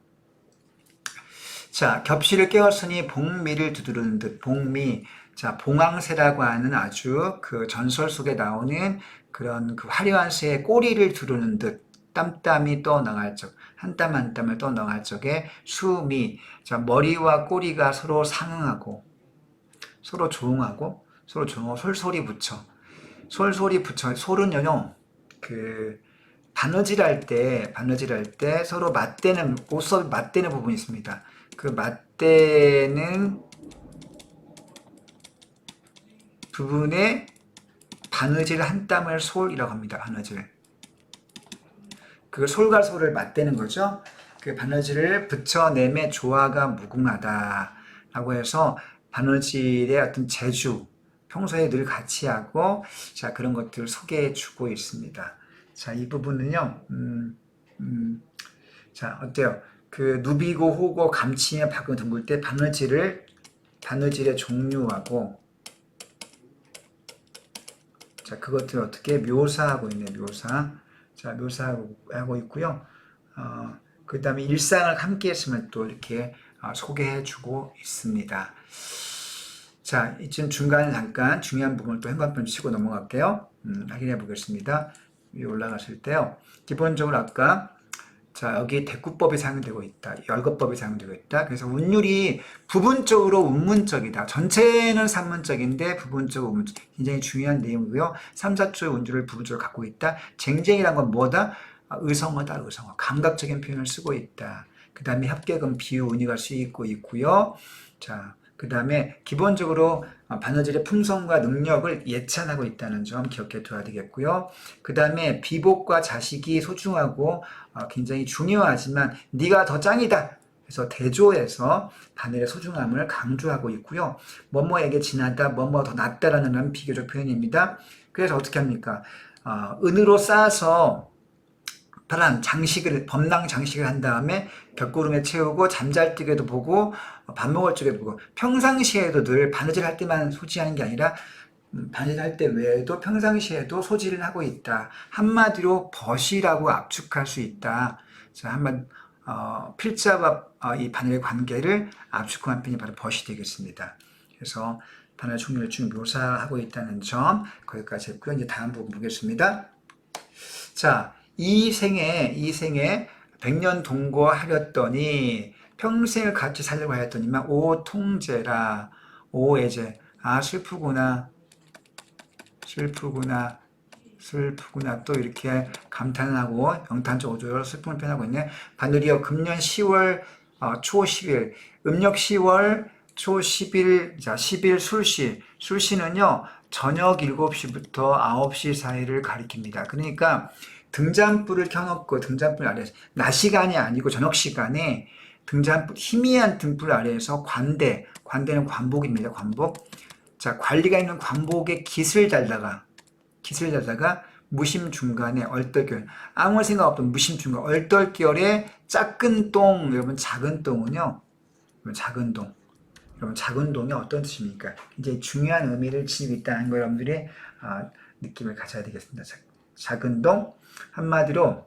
자 겹실을 깨웠으니 복미를 두드리는 듯 복미. 자, 봉황새라고 하는 아주 그 전설 속에 나오는 그런 그 화려한 새의 꼬리를 두르는 듯 땀땀이 떠나갈 적, 한 땀 한 땀을 떠나갈 적에 수미, 자, 머리와 꼬리가 서로 상응하고, 서로 조응하고, 솔솔이 붙여. 솔은요, 그, 바느질할 때 서로 옷섭이 맞대는 부분이 있습니다. 그 맞대는 부분에 바느질 한 땀을 솔이라고 합니다. 바느질. 그 솔과 솔을 맞대는 거죠. 그 바느질을 붙여냄의 조화가 무궁하다라고 해서 바느질의 어떤 재주, 평소에 늘 같이 하고 자 그런 것들을 소개해 주고 있습니다. 자 이 부분은요. 자 어때요? 그 누비고 호고 감치며 박은 둥글 때 바느질의 종류하고 자, 그것들 어떻게 묘사하고 있네, 자, 묘사하고 있고요. 그 다음에 일상을 함께 했으면 또 이렇게 소개해 주고 있습니다. 자, 이쯤 중간에 잠깐 중요한 부분을 또 한번 치고 넘어갈게요. 확인해 보겠습니다. 위에 올라갔을 때요. 기본적으로 아까 자, 여기 대구법이 사용되고 있다. 열거법이 사용되고 있다. 그래서 운율이 부분적으로 운문적이다. 전체는 산문적인데 부분적으로 운문적. 굉장히 중요한 내용이고요. 3, 4초의 운율을 부분적으로 갖고 있다. 쟁쟁이란 건 뭐다? 의성어다. 의성어. 감각적인 표현을 쓰고 있다. 그 다음에 합격은 비유, 은유가 쓰이고 있고요. 자, 그 다음에 기본적으로 바느질의 품성과 능력을 예찬하고 있다는 점 기억해 둬야 되겠고요. 그 다음에 비복과 자식이 소중하고 굉장히 중요하지만 네가 더 짱이다. 그래서 대조해서 바늘의 소중함을 강조하고 있고요. 뭐뭐에게 진하다, 뭐뭐 더 낫다라는 비교적 표현입니다. 그래서 어떻게 합니까? 은으로 쌓아서 파란 장식을 범랑 장식을 한 다음에 벽구름에 채우고 잠잘 때에도 보고 밥 먹을 적에도 보고 평상시에도 늘 바느질 할 때만 소지하는 게 아니라 바느질 할 때 외에도 평상시에도 소지를 하고 있다. 한마디로 벗이라고 압축할 수 있다. 자, 한번 필자와 이 바늘의 관계를 압축한 편이 바로 벗이 되겠습니다. 그래서 바늘 종류를 쭉 묘사하고 있다는 점 거기까지 했고요. 이제 다음 부분 보겠습니다. 자, 이 생에 100년 동거하렸더니 평생을 같이 살려고 하였더니만 오 통제라 오 애제 슬프구나 또 이렇게 감탄하고 영탄적 오조로 슬픔을 표현하고 있네. 바늘이여 금년 10월 초 10일 음력 10월 초 10일 자 10일 술시는요 저녁 7시부터 9시 사이를 가리킵니다. 그러니까 등잔불을 켜놓고 등잔불 아래에서 낮 시간이 아니고 저녁 시간에 등잔불 희미한 등불 아래에서 관대는 관복입니다. 관복. 자, 관리가 있는 관복에 깃을 달다가 무심 중간에 얼떨결 아무 생각 없던 무심 중간 얼떨결에 작은 똥 여러분 작은 똥은요 여러분 작은 동이 어떤 뜻입니까? 굉장히 중요한 의미를 지니고 있다는 거 여러분들이 느낌을 가져야 되겠습니다. 작은 동 한마디로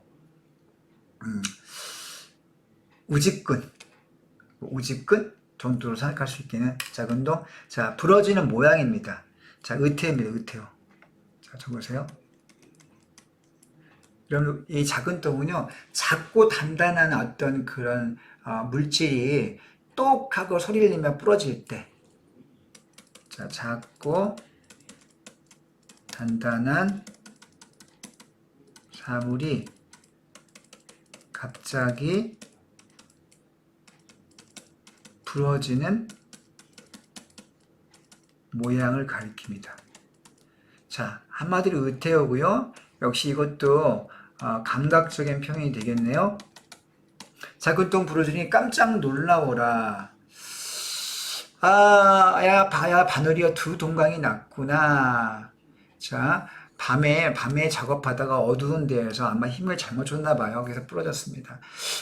우직근 정도로 생각할 수 있겠는 작은 동. 자, 부러지는 모양입니다. 자, 의태입니다. 의태요. 자, 적으세요. 여러분 이 작은 똥은요 작고 단단한 어떤 그런 물질이 똑하고 소리를 내며 부러질 때, 자, 작고 단단한 사물이 갑자기 부러지는 모양을 가리킵니다. 자, 한마디로 의태어고요. 역시 이것도 감각적인 표현이 되겠네요. 작은 똥 부러지니 깜짝 놀라워라. 야, 봐야 바늘이여 두 동강이 났구나. 자, 밤에 작업하다가 어두운 데에서 아마 힘을 잘못 줬나 봐요. 그래서 부러졌습니다.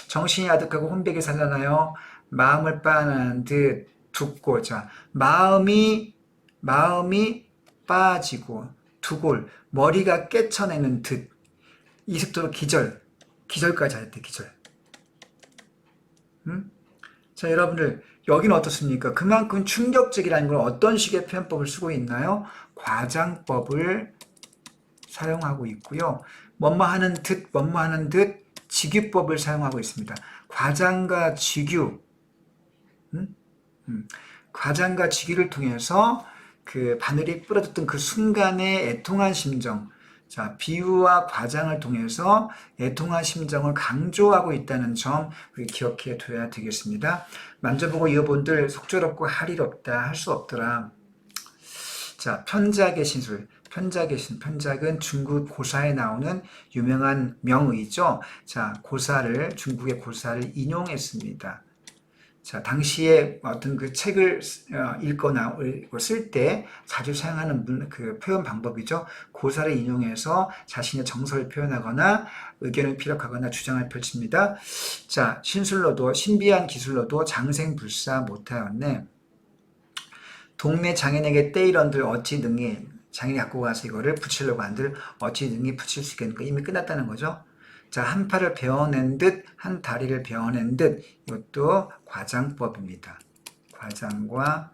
정신이 아득하고 혼백이 살라나요. 마음을 빠는 듯 붓고, 자, 마음이 빠지고 두골 머리가 깨쳐내는 듯 이습도로 기절까지 하였대. 기절. 자, 여러분들 여기는 어떻습니까? 그만큼 충격적이라는 걸 어떤 식의 표현법을 쓰고 있나요? 과장법을 사용하고 있고요. 뭐뭐하는 듯 직유법을 사용하고 있습니다. 과장과 직유, 과장과 직유를 통해서 그 바늘이 부러졌던 그 순간의 애통한 심정, 자, 비유와 과장을 통해서 애통한 심정을 강조하고 있다는 점 우리 기억해 둬야 되겠습니다. 만져보고 이어본들 속절없고 할 일 없다, 할 수 없더라. 자, 편작의 신술. 편작은 중국 고사에 나오는 유명한 명의죠. 자, 중국의 고사를 인용했습니다. 자, 당시에 어떤 그 책을 읽거나 쓸 때 자주 사용하는 그 표현 방법이죠. 고사를 인용해서 자신의 정서를 표현하거나 의견을 피력하거나 주장을 펼칩니다. 자, 신비한 기술로도 장생불사 못하였네. 동네 장인에게 떼이런들 어찌 능히, 장인이 갖고 가서 이거를 붙이려고 한들 어찌 능히 붙일 수 있겠는가. 이미 끝났다는 거죠. 자, 한 팔을 베어낸 듯, 한 다리를 베어낸 듯, 이것도 과장법입니다. 과장과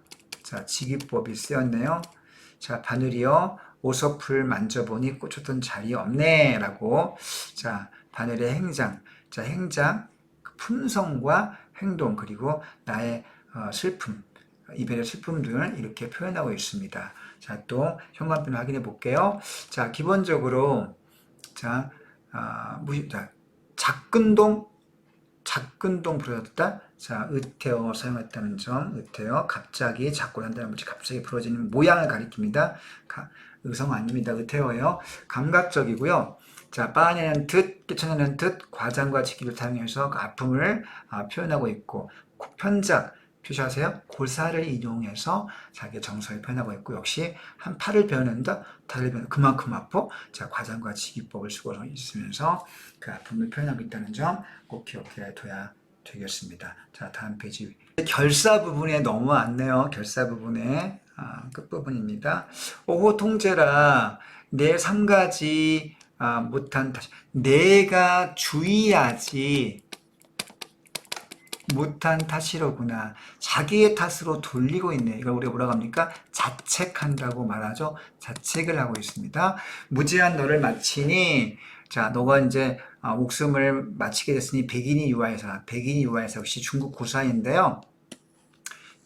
자, 직위법이 쓰였네요. 자, 바늘이여 오섭을 만져보니 꽂혔던 자리 없네 라고. 자, 바늘의 행장. 자, 행장, 품성과 행동, 그리고 나의 슬픔, 이별의 슬픔 등을 이렇게 표현하고 있습니다. 자, 또 현관편 확인해 볼게요. 자, 기본적으로 자, 작근동 부러졌다. 자, 의태어 사용했다는 점, 의태어 갑자기 작고 한다는 것이 갑자기 부러지는 모양을 가리킵니다. 의성 아닙니다. 의태어예요. 감각적이고요. 자, 빠내는 듯, 끼쳐내는 듯, 과장과 직기를 사용해서 그 아픔을 표현하고 있고, 편작, 표시하세요. 고사를 인용해서 자기의 정서를 표현하고 있고, 역시 한 팔을 베어낸다, 다리를 베어 그만큼 아파. 자, 과장과 직기법을 쓰고 있으면서 그 아픔을 표현하고 있다는 점 꼭 기억해 둬야 되겠습니다. 자, 다음 페이지. 결사 부분에 넘어왔네요. 결사 부분의 끝부분입니다. 오호 통제라 내 3가지 못한 탓. 내가 주의하지 못한 탓이로구나. 자기의 탓으로 돌리고 있네. 이걸 우리가 뭐라고 합니까? 자책한다고 말하죠. 자책을 하고 있습니다. 무지한 너를 마치니, 자, 너가 이제 목숨을 마치게 됐으니 백인이 유아해서 역시 중국 고사인데요.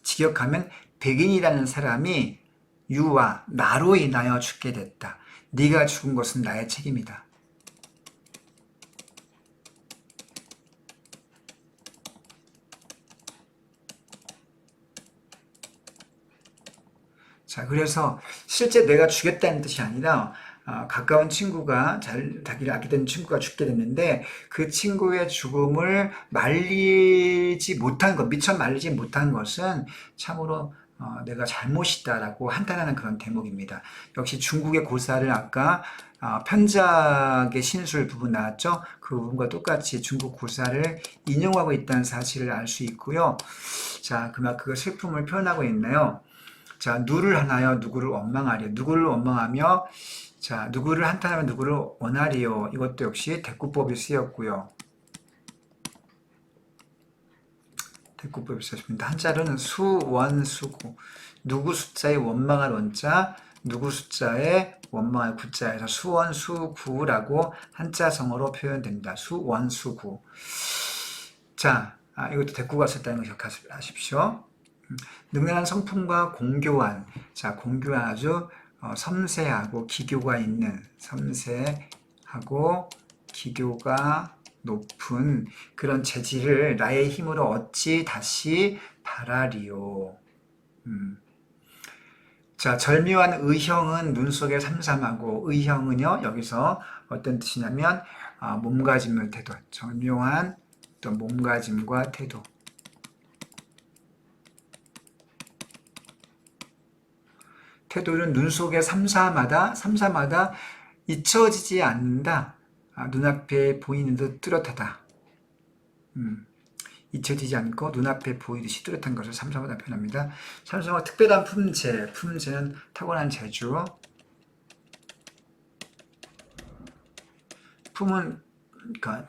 직역하면 백인이라는 사람이 유아, 나로 인하여 죽게 됐다. 네가 죽은 것은 나의 책임이다. 자, 그래서 실제 내가 죽였다는 뜻이 아니라 가까운 친구가 자기를 아끼던 친구가 죽게 됐는데 그 친구의 죽음을 미처 말리지 못한 것은 참으로 내가 잘못이다라고 한탄하는 그런 대목입니다. 역시 중국의 고사를 아까 편작의 신술 부분 나왔죠? 그 부분과 똑같이 중국 고사를 인용하고 있다는 사실을 알 수 있고요. 자, 그 슬픔을 표현하고 있네요. 자, 누를 하나여 누구를 원망하리요. 누구를 원망하며, 자, 누구를 한탄하면 누구를 원하리요. 이것도 역시 대꾸법이 쓰였고요. 대꾸법이 쓰였습니다. 한자로는 수, 원, 수구. 누구 숫자에 원망할 원자, 누구 숫자에 원망할 구자에서 수원, 수구라고 한자성어로 표현됩니다. 수원, 수구. 자, 이것도 대꾸가 썼다는 거 기억하십시오. 능란한 성품과 공교한, 자, 공교한 아주 섬세하고 기교가 있는, 섬세하고 기교가 높은 그런 재질을 나의 힘으로 얻지 다시 바라리요. 자, 절묘한 의형은 눈 속에 삼삼하고, 의형은요, 여기서 어떤 뜻이냐면, 몸가짐의 태도, 절묘한 또 몸가짐과 태도. 태도는 눈 속에 삼삼하다 잊혀지지 않는다. 눈앞에 보이는 듯 뚜렷하다. 잊혀지지 않고 눈앞에 보이듯이 뚜렷한 것을 삼삼하다 표현합니다. 삼삼과 특별한 품제는 타고난 재주. 품은, 그러니까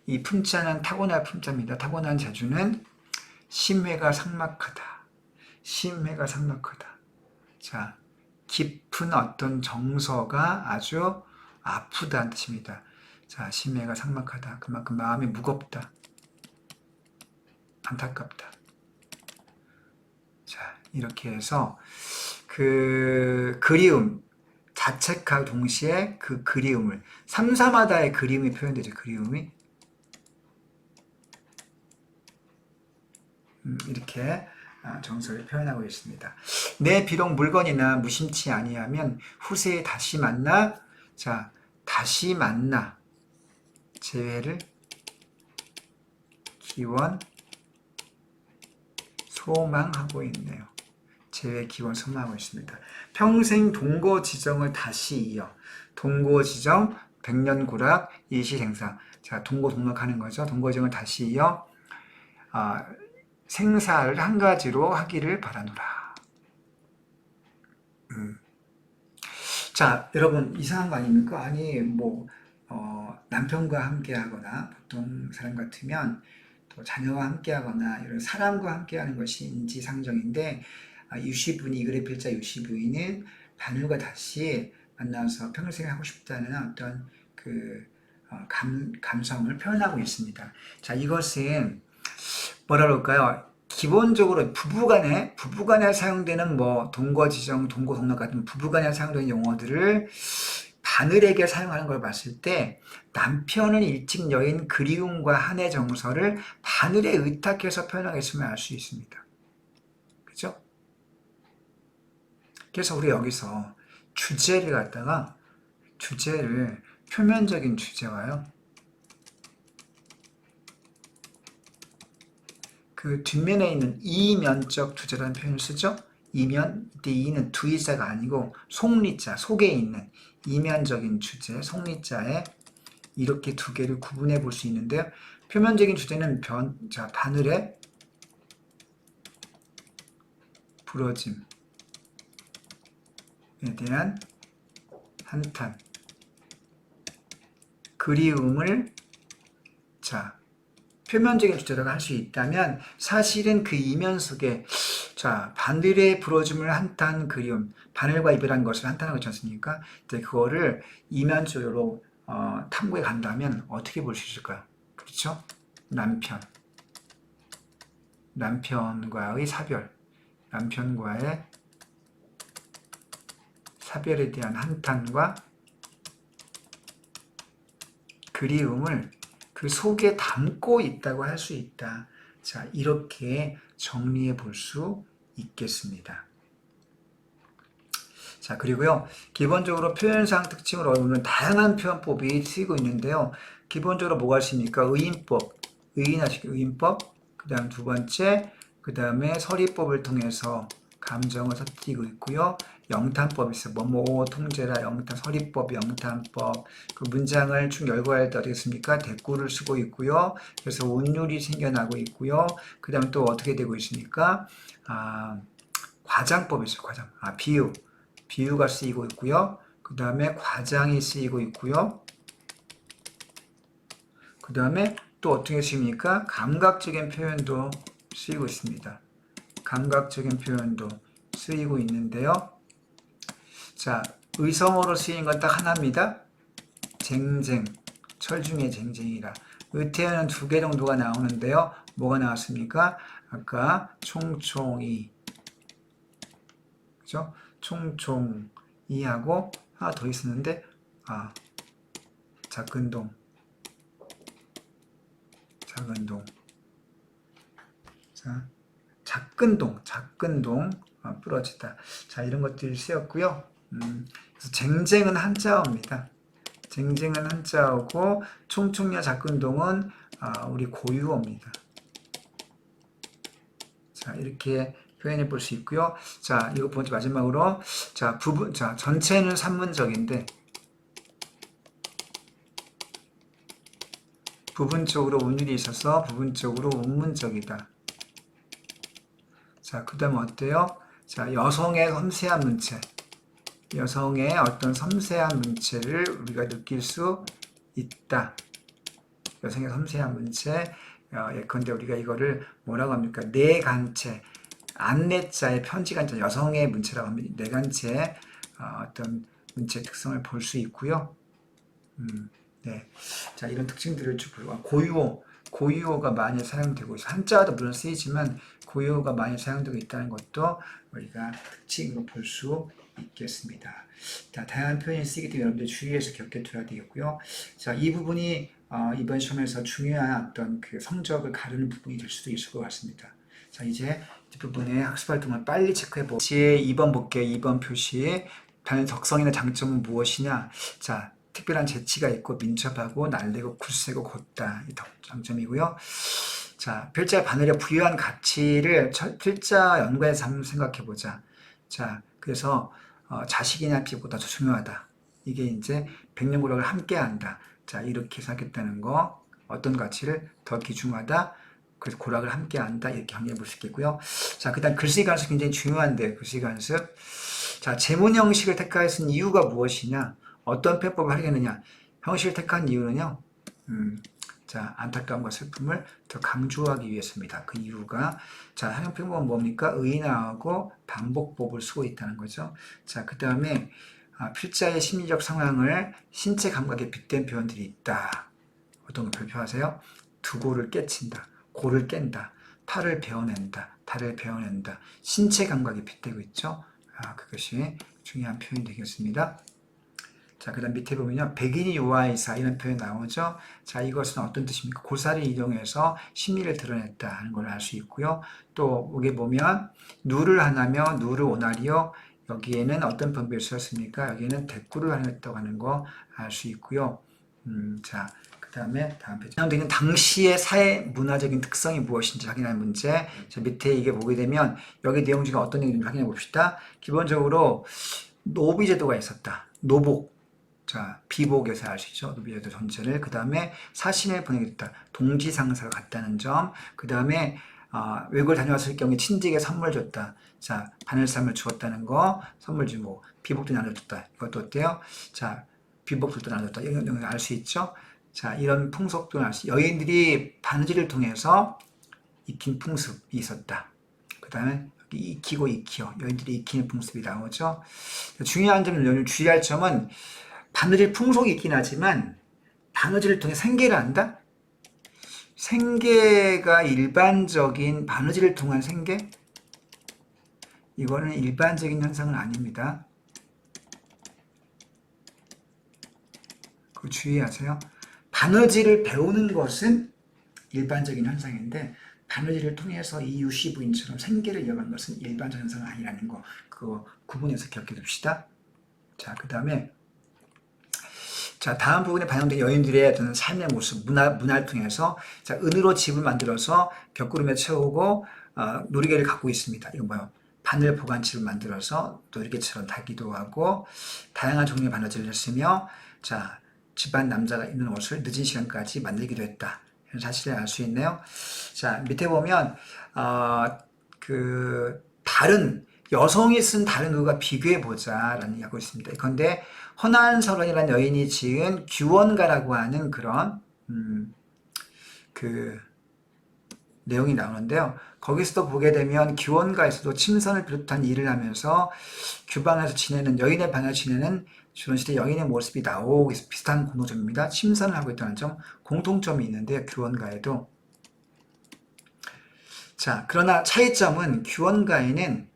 이 품자는 타고난 품자입니다. 타고난 재주는 심회가 삭막하다. 자, 깊은 어떤 정서가 아주 아프다는 뜻입니다. 자, 심해가 삭막하다. 그만큼 마음이 무겁다. 안타깝다. 자, 이렇게 해서 그 그리움, 자책과 동시에 그 그리움을, 삼삼하다의 그리움이 표현되죠. 그리움이. 이렇게 정서를 표현하고 있습니다. 내 비록 물건이나 무심치 아니하면 후세에 다시 만나. 자, 다시 만나. 재회를 기원 소망하고 있네요. 재회 기원 소망하고 있습니다. 평생 동거지정을 다시 이어. 동거지정, 백년고락, 일시생사. 자, 동거동락하는 거죠. 동거지정을 다시 이어 생사를 한 가지로 하기를 바라노라. 자, 여러분 이상한 거 아닙니까? 아니 남편과 함께 하거나 보통 사람 같으면 또 자녀와 함께 하거나 이런 사람과 함께 하는 것이 인지상정인데 유시분이 이글의 필자 유시부인은 바늘과 다시 만나서 평생 하고 싶다는 어떤 그 감성을 표현하고 있습니다. 자, 이것은 뭐라 그럴까요? 기본적으로 부부간에 사용되는 뭐 동거지정, 동거동락 같은 부부간에 사용되는 용어들을 바늘에게 사용하는 걸 봤을 때 남편을 일찍 여인 그리움과 한의 정서를 바늘에 의탁해서 표현하겠음을 알 수 있습니다. 그죠? 그래서 우리 여기서 주제를 표면적인 주제와요. 그 뒷면에 있는 이면적 주제라는 표현을 쓰죠. 이면, 이때 이는 두이자가 아니고 속리자, 속에 있는 이면적인 주제, 속리자에 이렇게 두 개를 구분해 볼 수 있는데요. 표면적인 주제는 바늘의 부러짐에 대한 한탄, 그리움을 표면적인 주제라고 할 수 있다면 사실은 그 이면 속에 바늘의 부러짐을 한탄 그리움, 바늘과 이별한 것을 한탄하고 있지 않습니까? 그거를 이면적으로 탐구해 간다면 어떻게 볼 수 있을까요? 그렇죠? 남편과의 남편과의 사별에 대한 한탄과 그리움을 그 속에 담고 있다고 할 수 있다. 자, 이렇게 정리해 볼 수 있겠습니다. 자, 그리고요, 기본적으로 표현상 특징을 얻는 다양한 표현법이 쓰이고 있는데요. 기본적으로 뭐가 있습니까? 의인법, 그 다음 두 번째, 그 다음에 서리법을 통해서 감정을 섞이고 있고요. 영탄법이 있어요. 뭐뭐 통제라 영탄, 서리법, 영탄법. 그 문장을 쭉 열거할 때 어떻겠습니까? 대꾸를 쓰고 있고요. 그래서 운율이 생겨나고 있고요. 그 다음 또 어떻게 되고 있습니까? 과장법이 있어요. 과장. 비유가 쓰이고 있고요. 그 다음에 과장이 쓰이고 있고요. 그 다음에 또 어떻게 쓰입니까? 감각적인 표현도 쓰이고 있습니다. 감각적인 표현도 쓰이고 있는데요. 자, 의성어로 쓰이는 건 딱 하나입니다. 쟁쟁, 철중의 쟁쟁이라. 의태어는 두 개 정도가 나오는데요. 뭐가 나왔습니까? 아까 총총이, 그죠? 총총이하고 하나 더 있었는데, 작근동. 자, 작근동, 부러지다. 자, 이런 것들이 쓰였고요. 그래서 쟁쟁은 한자어입니다. 쟁쟁은 한자어고, 총총이와 작근동은 우리 고유어입니다. 자, 이렇게 표현해 볼 수 있고요. 자, 이거 번째 마지막으로, 전체는 산문적인데, 부분적으로 운율이 있어서 부분적으로 운문적이다. 자, 그 다음 어때요? 자, 여성의 섬세한 문체. 여성의 어떤 섬세한 문체를 우리가 느낄 수 있다. 여성의 섬세한 문체. 예컨대 우리가 이거를 뭐라고 합니까? 내간체. 안내자의 편지간체. 여성의 문체라고 합니다. 내간체 어떤 문체 특성을 볼 수 있고요. 네. 자, 이런 특징들을 쭉 보고, 고유어가 많이 사용되고 있어요. 한자도 물론 쓰이지만 고유어가 많이 사용되고 있다는 것도 우리가 특징으로 볼 수 있겠습니다. 자, 다양한 표현이 쓰이기 때문에 여러분들 주의해서 기억해둬야 되겠고요. 자, 이 부분이 이번 시험에서 중요한 어떤 그 성적을 가르는 부분이 될 수도 있을 것 같습니다. 자, 이제 뒷부분의 학습 활동을 빨리 체크해보고 2번 볼게요. 2번 표시 단어 적성이나 장점은 무엇이냐? 자, 특별한 재치가 있고 민첩하고 날리고 굳세고 곧다. 이 장점이고요. 자, 필자 바늘에 부여한 가치를 필자 연관해서 한번 생각해보자. 자, 그래서 자식이나 피보다 더 중요하다. 이게 이제 백년고락을 함께한다. 자, 이렇게 생각했다는 거. 어떤 가치를 더 귀중하다. 그래서 고락을 함께한다. 이렇게 정리해 볼 수 있겠고요. 자, 그 다음 글쓰기 간습 굉장히 중요한데, 글쓰기 간습. 자, 제문 형식을 택하였은 이유가 무엇이냐? 어떤 표현법을 하려느냐? 형식을 택한 이유는요, 자, 안타까움과 슬픔을 더 강조하기 위해서입니다. 그 이유가, 자, 사용평범은 뭡니까? 의인화하고 반복법을 쓰고 있다는 거죠. 자, 그 다음에 필자의 심리적 상황을 신체 감각에 빗댄 표현들이 있다. 어떤 거 발표하세요? 두고를 깨친다, 고를 깬다, 팔을 베어낸다, 달을 베어낸다. 신체 감각에 빗대고 있죠. 그것이 중요한 표현이 되겠습니다. 자, 그 다음 밑에 보면요. 백인이 요하이사 이런 표현 나오죠. 자, 이것은 어떤 뜻입니까? 고사를 이용해서 심리를 드러냈다 하는 걸 알 수 있고요. 또 여기 보면 누를 하나며 누를 오나리요. 여기에는 어떤 분비를 쓰였습니까? 여기에는 대꾸를 하였다고 하는 거 알 수 있고요. 자, 그 다음에 다음 페이지. 사용되는 당시의 사회 문화적인 특성이 무엇인지 확인하는 문제. 자, 밑에 이게 보게 되면 여기 내용 중에 어떤 내용인지 확인해 봅시다. 기본적으로 노비 제도가 있었다. 노복. 자, 비복에서 알 수 있죠. 노비제도 전체를. 그 다음에 사신을 보내겠다. 동지상사가 같다는 점. 그 다음에 외국을 다녀왔을 경우에 친직에 선물 줬다. 자, 바늘쌈을 주었다는 거. 선물 주고 비복도 나눠줬다. 이것도 어때요? 자, 비복도 나눠줬다. 이런 내용을 알 수 있죠. 자, 이런 풍속도 알 수 있죠. 여인들이 바느질을 통해서 익힌 풍습이 있었다. 그 다음에 익히고 익히어. 여인들이 익히는 풍습이 나오죠. 중요한 점은 주의할 점은 바느질 풍속이 있긴 하지만 바느질을 통해 생계를 한다? 생계가 일반적인 바느질을 통한 생계? 이거는 일반적인 현상은 아닙니다. 그거 주의하세요. 바느질을 배우는 것은 일반적인 현상인데 바느질을 통해서 이 유씨 부인처럼 생계를 이어가는 것은 일반적 현상은 아니라는 거, 그거 구분해서 기억해 둡시다. 자, 그 다음에 자, 다음 부분에 반영된 여인들의 어떤 삶의 모습, 문화를 통해서 자, 은으로 집을 만들어서 벽구름에 채우고 놀이개를 갖고 있습니다. 이거 뭐요? 바늘 보관집을 만들어서 놀이개처럼 달기도 하고 다양한 종류의 바느질을 했으며 자, 집안 남자가 입는 옷을 늦은 시간까지 만들기도 했다. 이런 사실을 알 수 있네요. 자, 밑에 보면 다른 여성이 쓴 다른 의가 비교해보자라는 얘기하고 있습니다. 그런데 허난설원이라는 여인이 지은 규원가라고 하는 그런 내용이 나오는데요. 거기서도 보게 되면 규원가에서도 침선을 비롯한 일을 하면서 규방에서 지내는 여인의 방에서 지내는 조선시대 여인의 모습이 나오고 비슷한 공통점입니다. 침선을 하고 있다는 점 공통점이 있는데요. 규원가에도. 자, 그러나 차이점은 규원가에는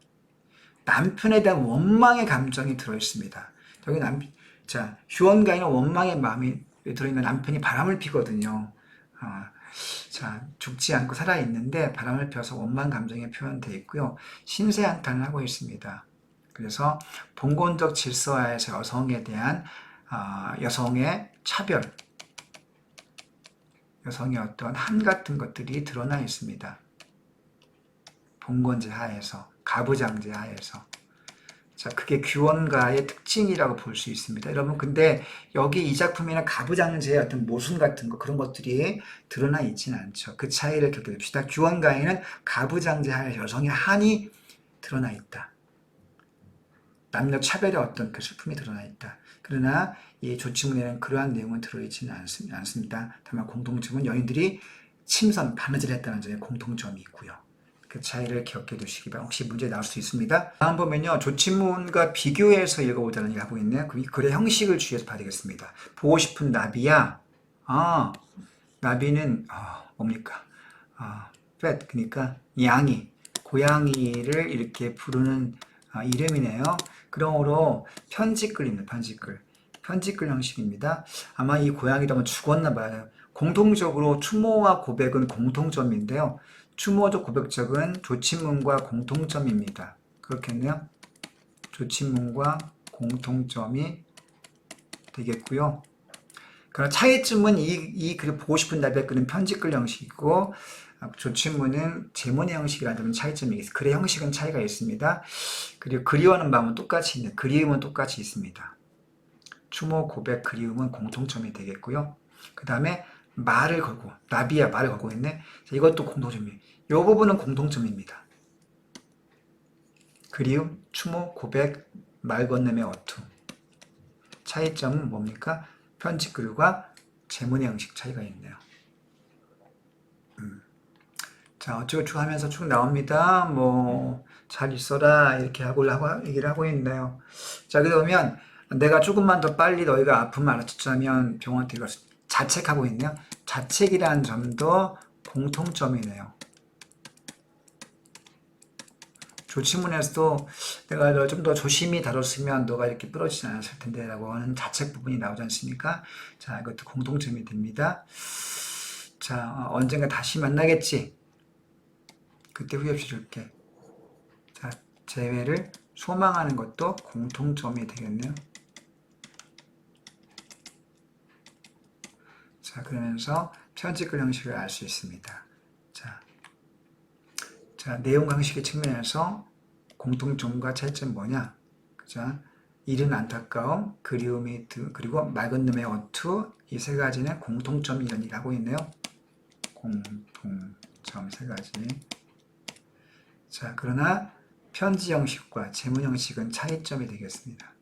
남편에 대한 원망의 감정이 들어있습니다. 여기 규원가에는 원망의 마음이 들어있는 남편이 바람을 피거든요. 자, 죽지 않고 살아있는데 바람을 펴서 원망 감정이 표현되어 있고요. 신세한탄을 하고 있습니다. 그래서 봉건적 질서하에서 여성에 대한 여성의 차별, 여성의 어떤 한 같은 것들이 드러나 있습니다. 봉건제 하에서, 가부장제 하에서. 자, 그게 규원가의 특징이라고 볼 수 있습니다. 여러분, 근데 여기 이 작품에는 가부장제의 어떤 모순 같은 거, 그런 것들이 드러나 있지는 않죠. 그 차이를 겪어봅시다. 규원가에는 가부장제 하에 여성의 한이 드러나 있다. 남녀 차별의 어떤 그 슬픔이 드러나 있다. 그러나 이 조치문에는 그러한 내용은 들어있지는 않습니다. 다만 공통점은 여인들이 침선, 바느질을 했다는 점에 공통점이 있고요. 그 차이를 기억해 두시기 바랍니다. 혹시 문제 나올 수 있습니다. 다음 보면요. 조치문과 비교해서 읽어보자는 얘기 하고 있네요. 그 글의 형식을 주의해서 봐야 되겠습니다. 보고 싶은 나비야. 나비는 뭡니까? pet, 그러니까 양이, 고양이를 이렇게 부르는 이름이네요. 그러므로 편지글입니다. 편지글 형식입니다. 아마 이 고양이도 아마 죽었나 봐요. 공통적으로 추모와 고백은 공통점인데요. 추모적 고백적은 조치문과 공통점입니다. 그렇겠네요. 조치문과 공통점이 되겠고요. 그럼 차이점은 이 글을 보고 싶은 나비의 글은 편지글 형식이고 조치문은 제문의 형식이라는 점은 차이점이 있습니다. 글의 형식은 차이가 있습니다. 그리고 그리워하는 마음은 똑같이 있는, 그리움은 똑같이 있습니다. 추모, 고백, 그리움은 공통점이 되겠고요. 그 다음에 말을 걸고, 나비야 말을 걸고 있네. 이것도 공통점이에요. 이 부분은 공통점입니다. 그리움, 추모, 고백, 말 건넴의 어투. 차이점은 뭡니까? 편지글과 제문의 형식 차이가 있네요. 자, 어쩌고저쩌고 하면서 쭉 나옵니다. 뭐, 잘 있어라. 이렇게 얘기를 하고 있네요. 자, 그러면 내가 조금만 더 빨리 너희가 아픔을 알아듣자면 병원 때 가서 자책하고 있네요. 자책이라는 점도 공통점이네요. 조치문에서도 내가 너 좀 더 조심히 다뤘으면 너가 이렇게 부러지지 않았을 텐데 라고 하는 자책 부분이 나오지 않습니까? 자, 이것도 공통점이 됩니다. 자, 언젠가 다시 만나겠지. 그때 후회 없이 줄게. 자, 재회를 소망하는 것도 공통점이 되겠네요. 자, 그러면서 편집글 형식을 알 수 있습니다. 자, 내용 강식의 측면에서 공통점과 차이점 뭐냐? 그죠? 이른 안타까움, 그리움이 그리고 맑은 놈의 어투, 이 세 가지는 공통점이 이런 얘기를 하고 있네요. 공통점 세 가지. 자, 그러나 편지 형식과 제문 형식은 차이점이 되겠습니다.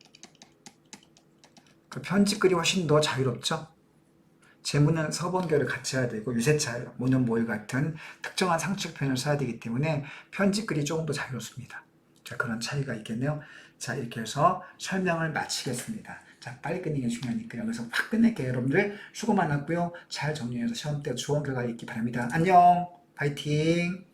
그 편집글이 훨씬 더 자유롭죠? 제문은 서본결을 같이 해야 되고 유세차, 모년 모의 같은 특정한 상식 표현을 써야 되기 때문에 편집글이 조금 더 자유롭습니다. 자, 그런 차이가 있겠네요. 자, 이렇게 해서 설명을 마치겠습니다. 자, 빨리 끝내는 게 중요하니까 여기서 확 끝낼게요. 여러분들 수고 많았고요. 잘 정리해서 시험 때 좋은 결과 있기 바랍니다. 안녕! 파이팅!